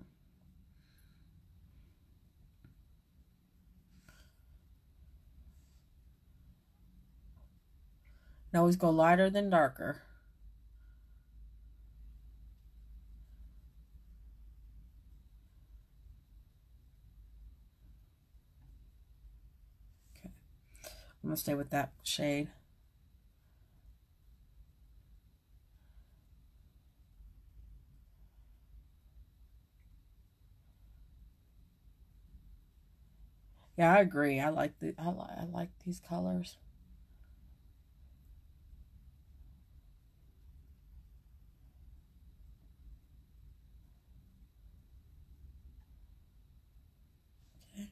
And always go lighter than darker. Okay. I'm going to stay with that shade. Yeah, I agree. I like these colors. Okay.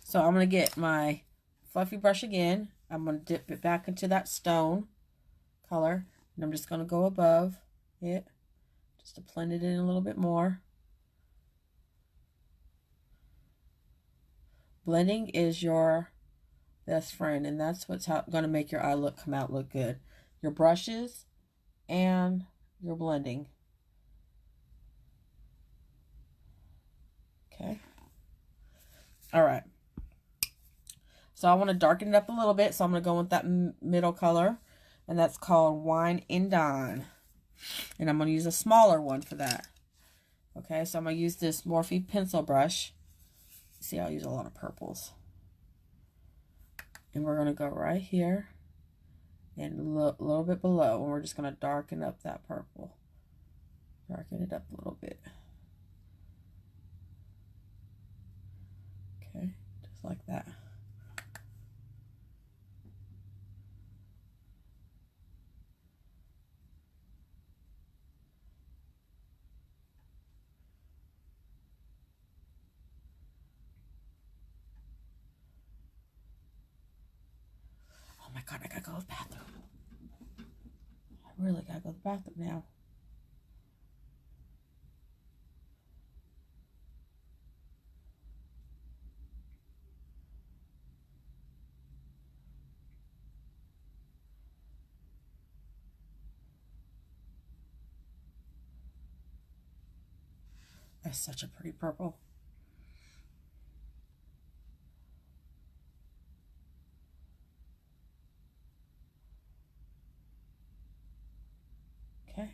So I'm going to get my fluffy brush again. I'm going to dip it back into that stone color. And I'm just going to go above it just to blend it in a little bit more. Blending is your best friend, and that's what's going to make your eye come out look good. Your brushes and your blending. Okay. All right. So I want to darken it up a little bit, so I'm going to go with that middle color, and that's called Wine and Dine. And I'm going to use a smaller one for that. Okay, so I'm going to use this Morphe pencil brush. See, I'll use a lot of purples. And we're going to go right here and a little bit below. And we're just going to darken up that purple. Darken it up a little bit. Okay, just like that. Oh my God, I gotta go to the bathroom. I really gotta go to the bathroom now. That's such a pretty purple. Okay.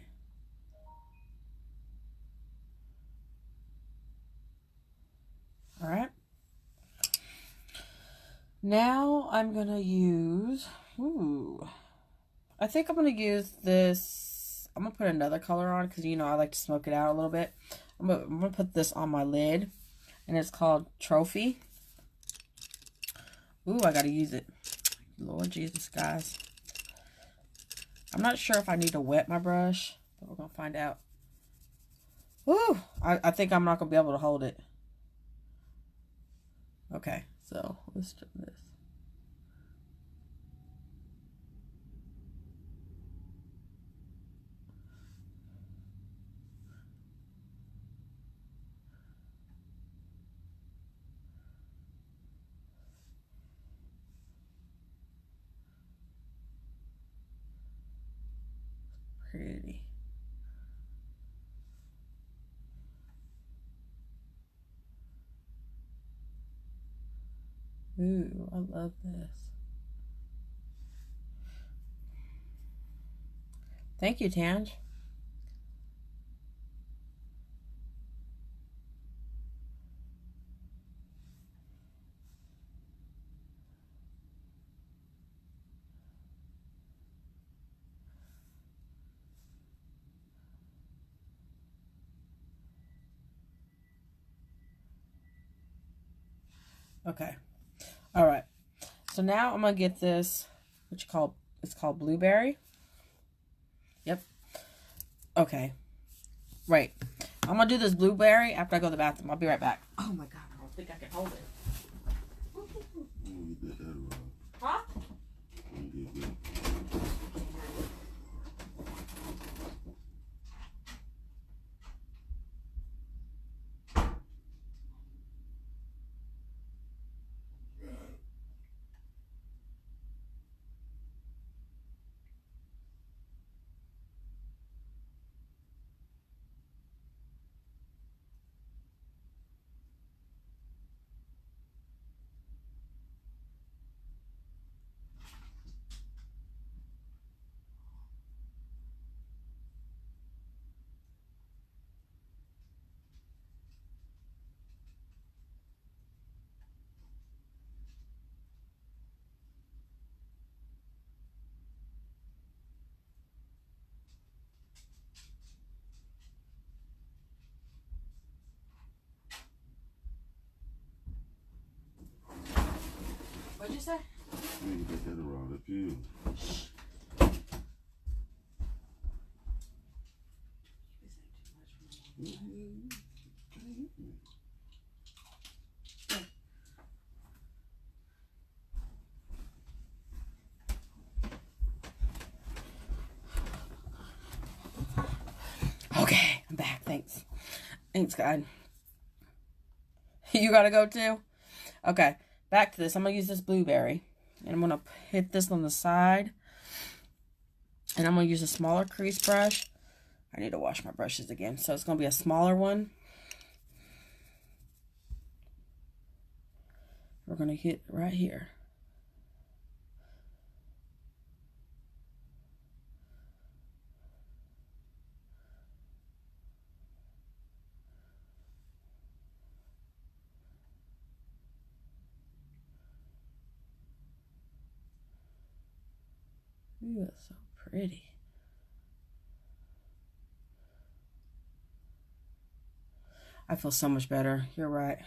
All right. Now I'm going to use, I think I'm going to use this. I'm going to put another color on because, you know, I like to smoke it out a little bit. I'm going to put this on my lid, and it's called Trophy. Ooh, I got to use it. Lord Jesus, guys. I'm not sure if I need to wet my brush, but we're going to find out. Ooh, I think I'm not going to be able to hold it. Okay, so let's do this. Pretty. Ooh, I love this. Thank you, Tange. Okay. All right. So now I'm going to get this, it's called Blueberry. Yep. Okay. Right. I'm going to do this Blueberry after I go to the bathroom. I'll be right back. Oh my God, I don't think I can hold it. Huh? What'd you say?
You need to get that around the pew.
Okay, I'm back. Thanks. Thanks, God. You gotta go too? Okay, back to this. I'm gonna use this Blueberry. And I'm gonna hit this on the side. And I'm gonna use a smaller crease brush. I need to wash my brushes again. So it's gonna be a smaller one. We're gonna hit right here. Ooh, that's so pretty. I feel so much better. You're right.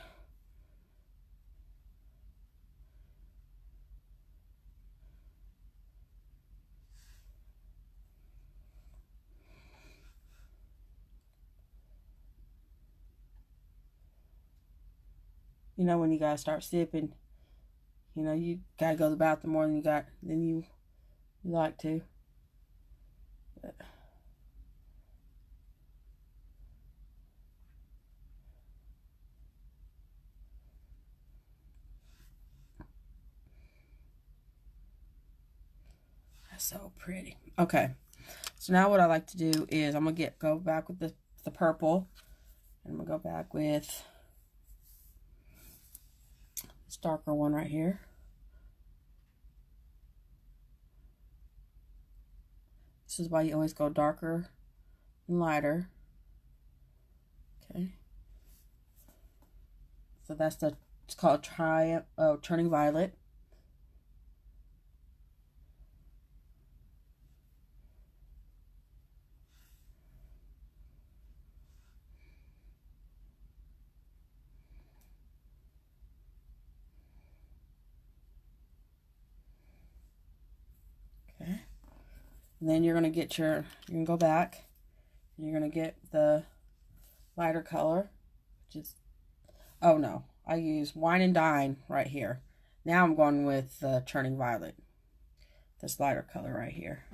You know, when you gotta start sipping, you know, you gotta go to the bathroom more than you like to. But that's so pretty. Okay. So now what I like to do is I'm gonna go back with the purple, And I'm going to go back with this darker one right here. This is why you always go darker and lighter. Okay. So that's it's called Turning Violet. Okay. And then you're going to get you can go back, and you're going to get the lighter color, which is, oh no, I use Wine and Dine right here. Now I'm going with Turning Violet, this lighter color right here.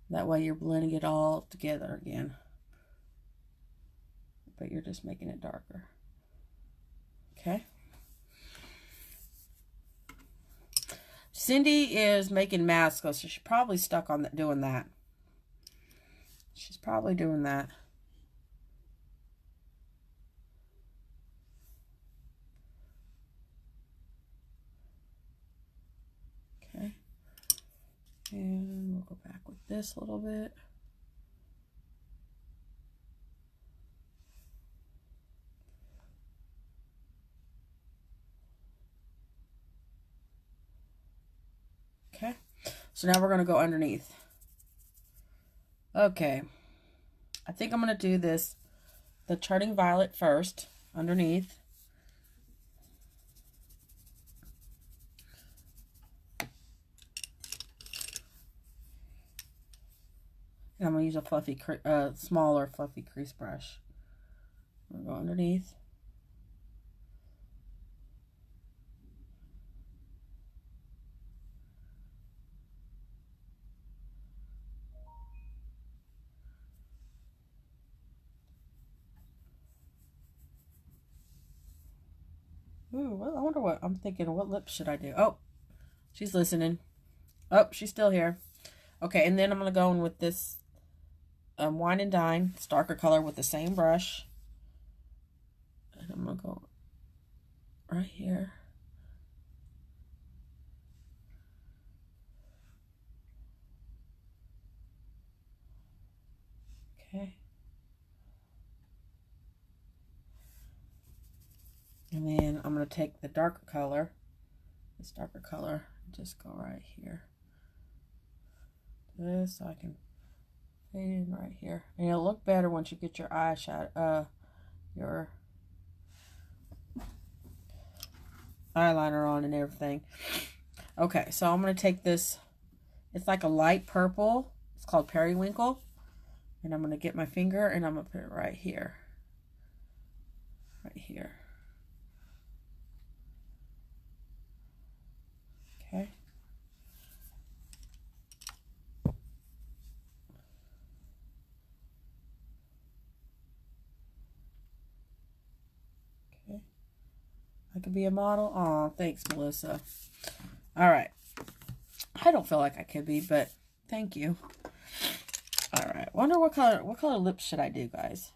That way you're blending it all together again, but you're just making it darker. Okay. Cindy is making masks, so she's probably stuck on doing that. She's probably doing that. Okay. And we'll go back with this a little bit. Okay. So now we're going to go underneath. Okay. I think I'm going to do the Turning Violet first, underneath. And I'm going to use a fluffy, smaller fluffy crease brush. I'm going to go underneath. Ooh, well, I wonder what I'm thinking. What lips should I do? Oh, she's listening. Oh, she's still here. Okay, and then I'm going to go in with this Wine and Dine. It's darker color with the same brush. And I'm going to go right here. Okay. And then I'm going to take the darker color, this darker color, and just go right here. This, so I can fade in right here. And it'll look better once you get your eyeshadow, your eyeliner on and everything. Okay, so I'm going to take this, it's like a light purple. It's called Periwinkle. And I'm going to get my finger and I'm going to put it right here. Right here. Okay. Okay. I could be a model. Oh, thanks, Melissa. All right. I don't feel like I could be, but thank you. All right. Wonder what color lips should I do, guys?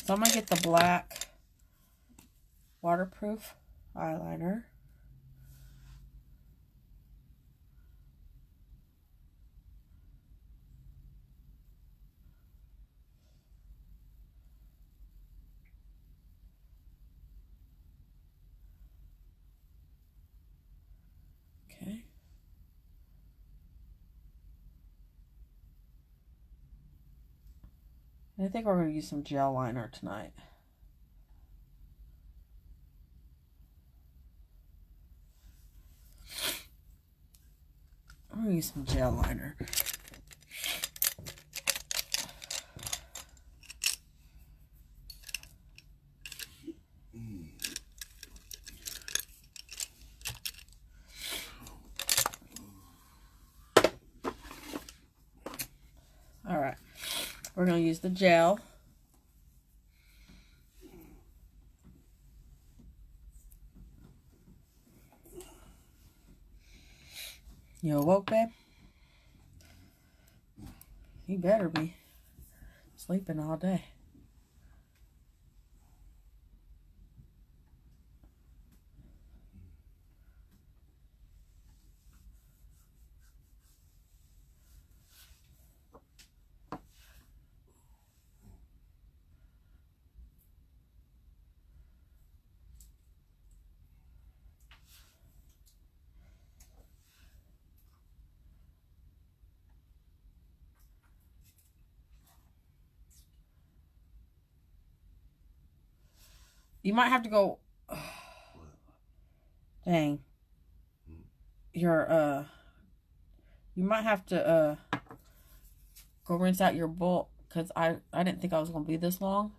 So I'm going to get the black waterproof eyeliner. Okay. And I think we're going to use some gel liner tonight. I'm going to use some gel liner. All right. We're going to use the gel. You awoke, babe? He better be sleeping all day. You might have to go. Dang. You might have to go rinse out your bowl, because I didn't think I was gonna be this long.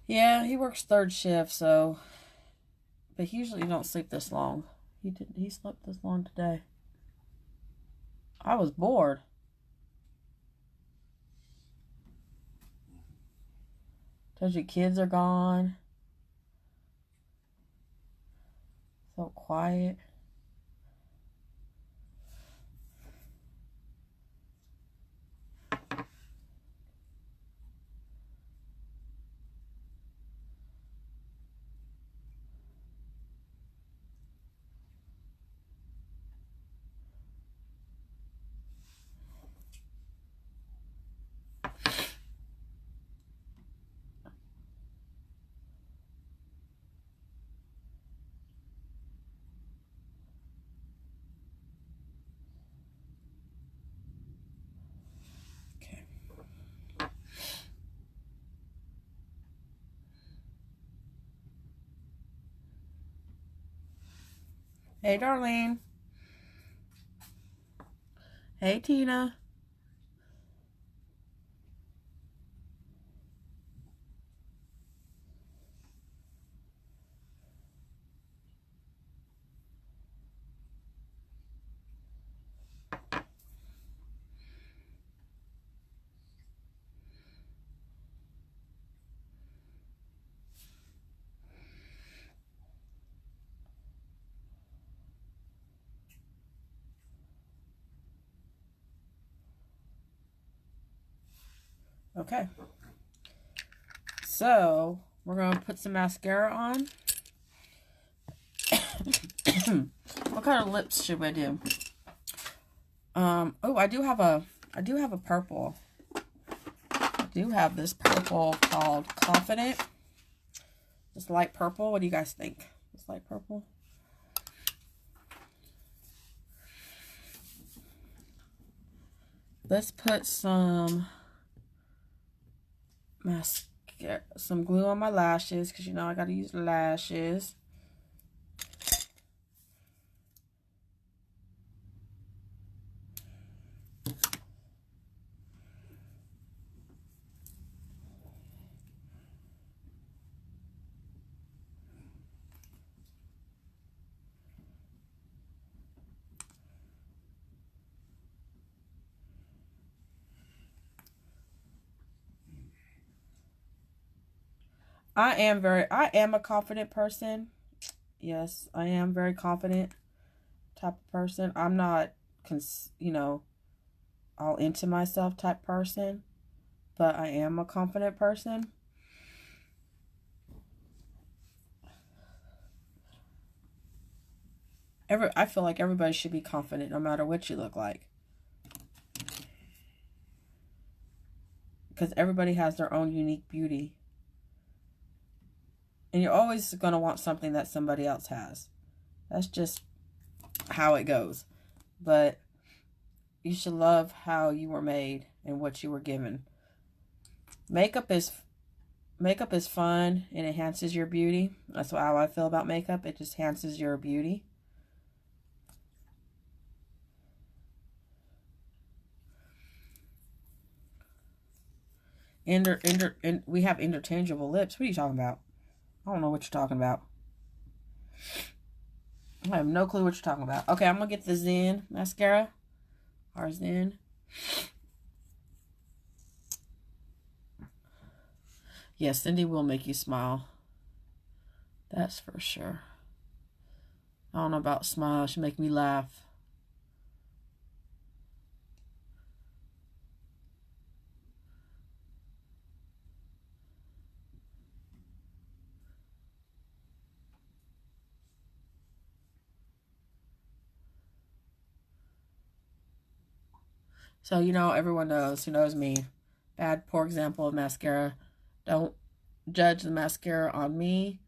Yeah, he works third shift, so, but he usually don't sleep this long. He slept this long today. I was bored. Told you kids are gone. So quiet. Okay. Hey, Darlene. Hey, Tina. Okay. So, we're going to put some mascara on. What kind of lips should we do? Oh, I do have a purple. I do have this purple called Confident. This light purple. What do you guys think? This light purple? Let's put some mascara, some glue on my lashes, because you know I gotta use lashes. I am a confident person. Yes, I am very confident type of person. I'm not, all into myself type person, but I am a confident person. I feel like everybody should be confident no matter what you look like. Because everybody has their own unique beauty. And you're always going to want something that somebody else has. That's just how it goes. But you should love how you were made and what you were given. Makeup is fun and enhances your beauty. That's how I feel about makeup. It just enhances your beauty. We have interchangeable lips. What are you talking about? I don't know what you're talking about. I have no clue what you're talking about. Okay, I'm going to get the Zen mascara. Our Zen. Yes, Cindy will make you smile. That's for sure. I don't know about smile. She'll make me laugh. So, you know, everyone knows, who knows me. Bad, poor example of mascara. Don't judge the mascara on me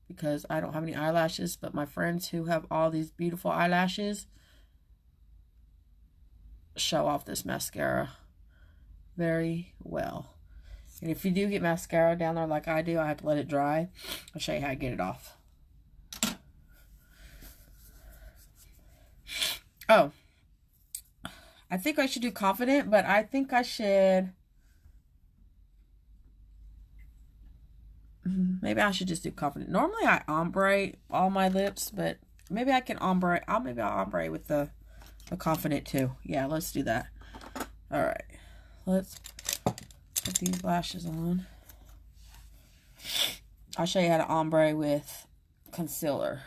because I don't have any eyelashes, but my friends who have all these beautiful eyelashes show off this mascara very well. And if you do get mascara down there like I do, I have to let it dry. I'll show you how to get it off. Oh, I think I should do confident, but I think I should... Maybe I should just do confident. Normally I ombre all my lips, but maybe I can ombre. Maybe I'll ombre with the confident too. Yeah, let's do that. All right, let's put these lashes on. I'll show you how to ombre with concealer.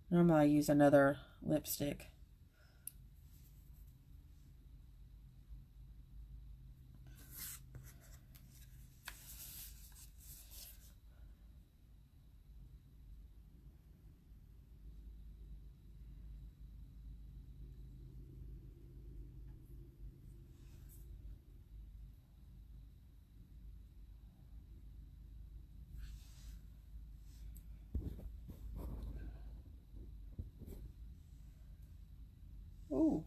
Normally I use another lipstick. Ooh,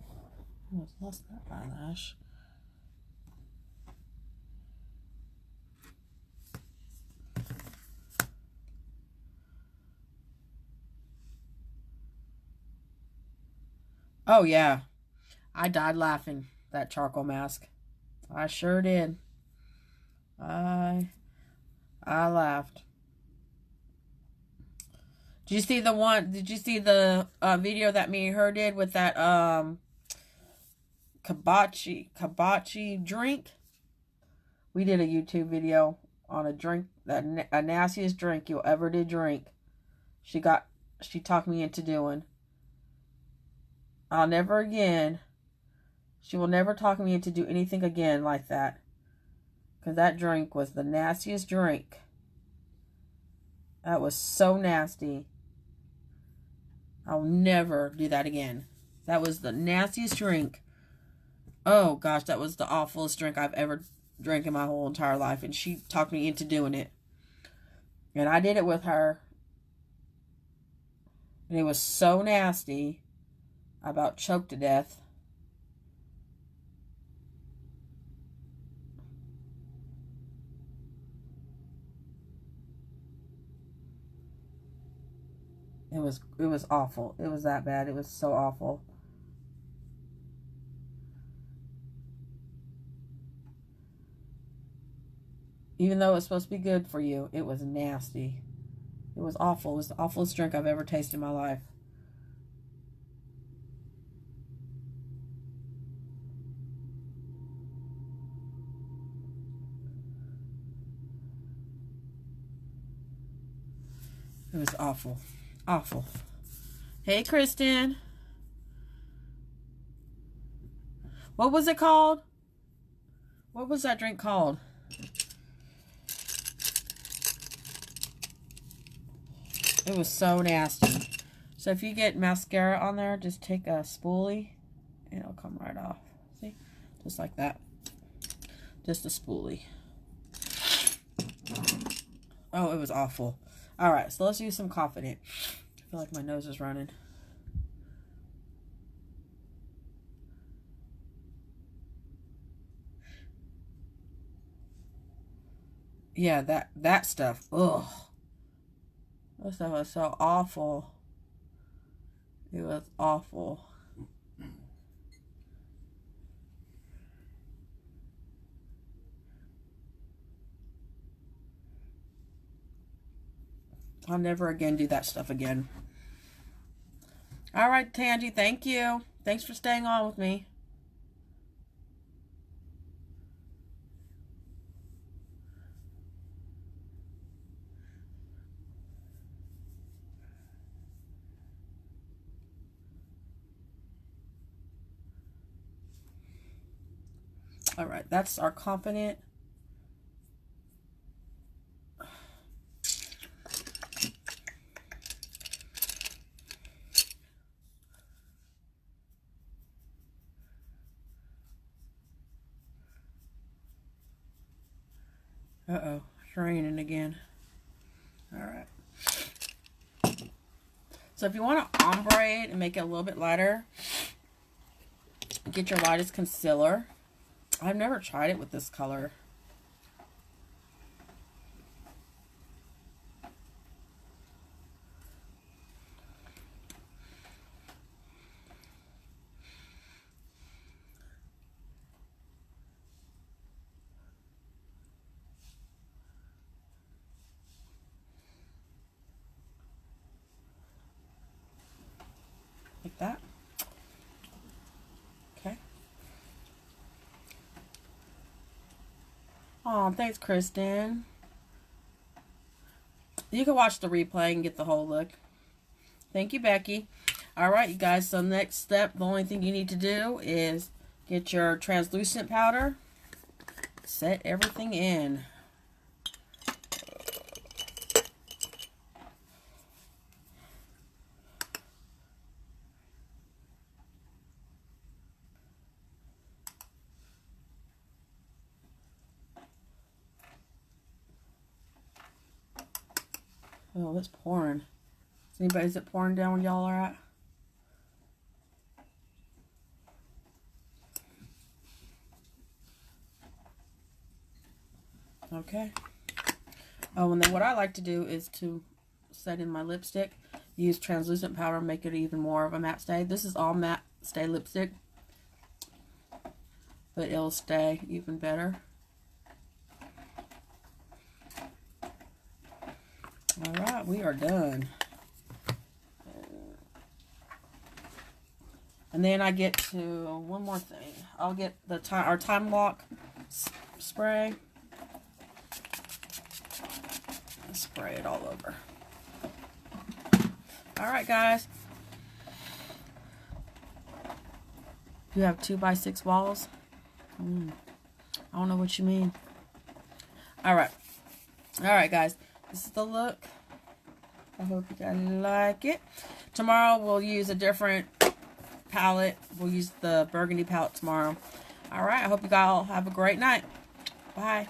almost lost that eyelash. Oh yeah, I died laughing, that charcoal mask. I sure did. I laughed. Did you see the one? Did you see the video that me and her did with that hibachi drink? We did a YouTube video on a drink, a nastiest drink you'll ever did drink. She talked me into doing. I'll never again. She will never talk me into do anything again like that. Because that drink was the nastiest drink. That was so nasty. I'll never do that again. That was the nastiest drink. Oh gosh, that was the awfulest drink I've ever drank in my whole entire life. And she talked me into doing it. And I did it with her. And it was so nasty. I about choked to death. It was awful. It was that bad. It was so awful. Even though it was supposed to be good for you, it was nasty. It was awful. It was the awfulest drink I've ever tasted in my life. It was awful. Awful. Hey, Kristen. What was it called? What was that drink called? It was so nasty. So if you get mascara on there, just take a spoolie and it'll come right off. See? Just like that. Just a spoolie. Oh, it was awful. Alright, so let's use some confident. I feel like my nose is running. Yeah, that stuff. Ugh. That stuff was so awful. It was awful. I'll never again do that stuff again. All right, Tangi, thank you. Thanks for staying on with me. All right, that's our confident. Uh-oh, it's raining again. All right. So if you want to ombre it and make it a little bit lighter, get your lightest concealer. I've never tried it with this color. Like that. Okay. Oh, thanks, Kristen. You can watch the replay and get the whole look. Thank you, Becky. All right, you guys. So next step, the only thing you need to do is get your translucent powder. Set everything in. Oh, it's pouring. Is it pouring down where y'all are at? Okay. Oh, and then what I like to do is to set in my lipstick. Use translucent powder, make it even more of a matte stay. This is all matte stay lipstick, but it'll stay even better. All right, we are done. And then I get to one more thing. I'll get the our time lock spray. Spray it all over. All right, guys. You have 2x6 walls. I don't know what you mean. All right, guys. This is the look. I hope you guys like it. Tomorrow we'll use a different palette. We'll use the burgundy palette tomorrow. All right. I hope you guys all have a great night. Bye.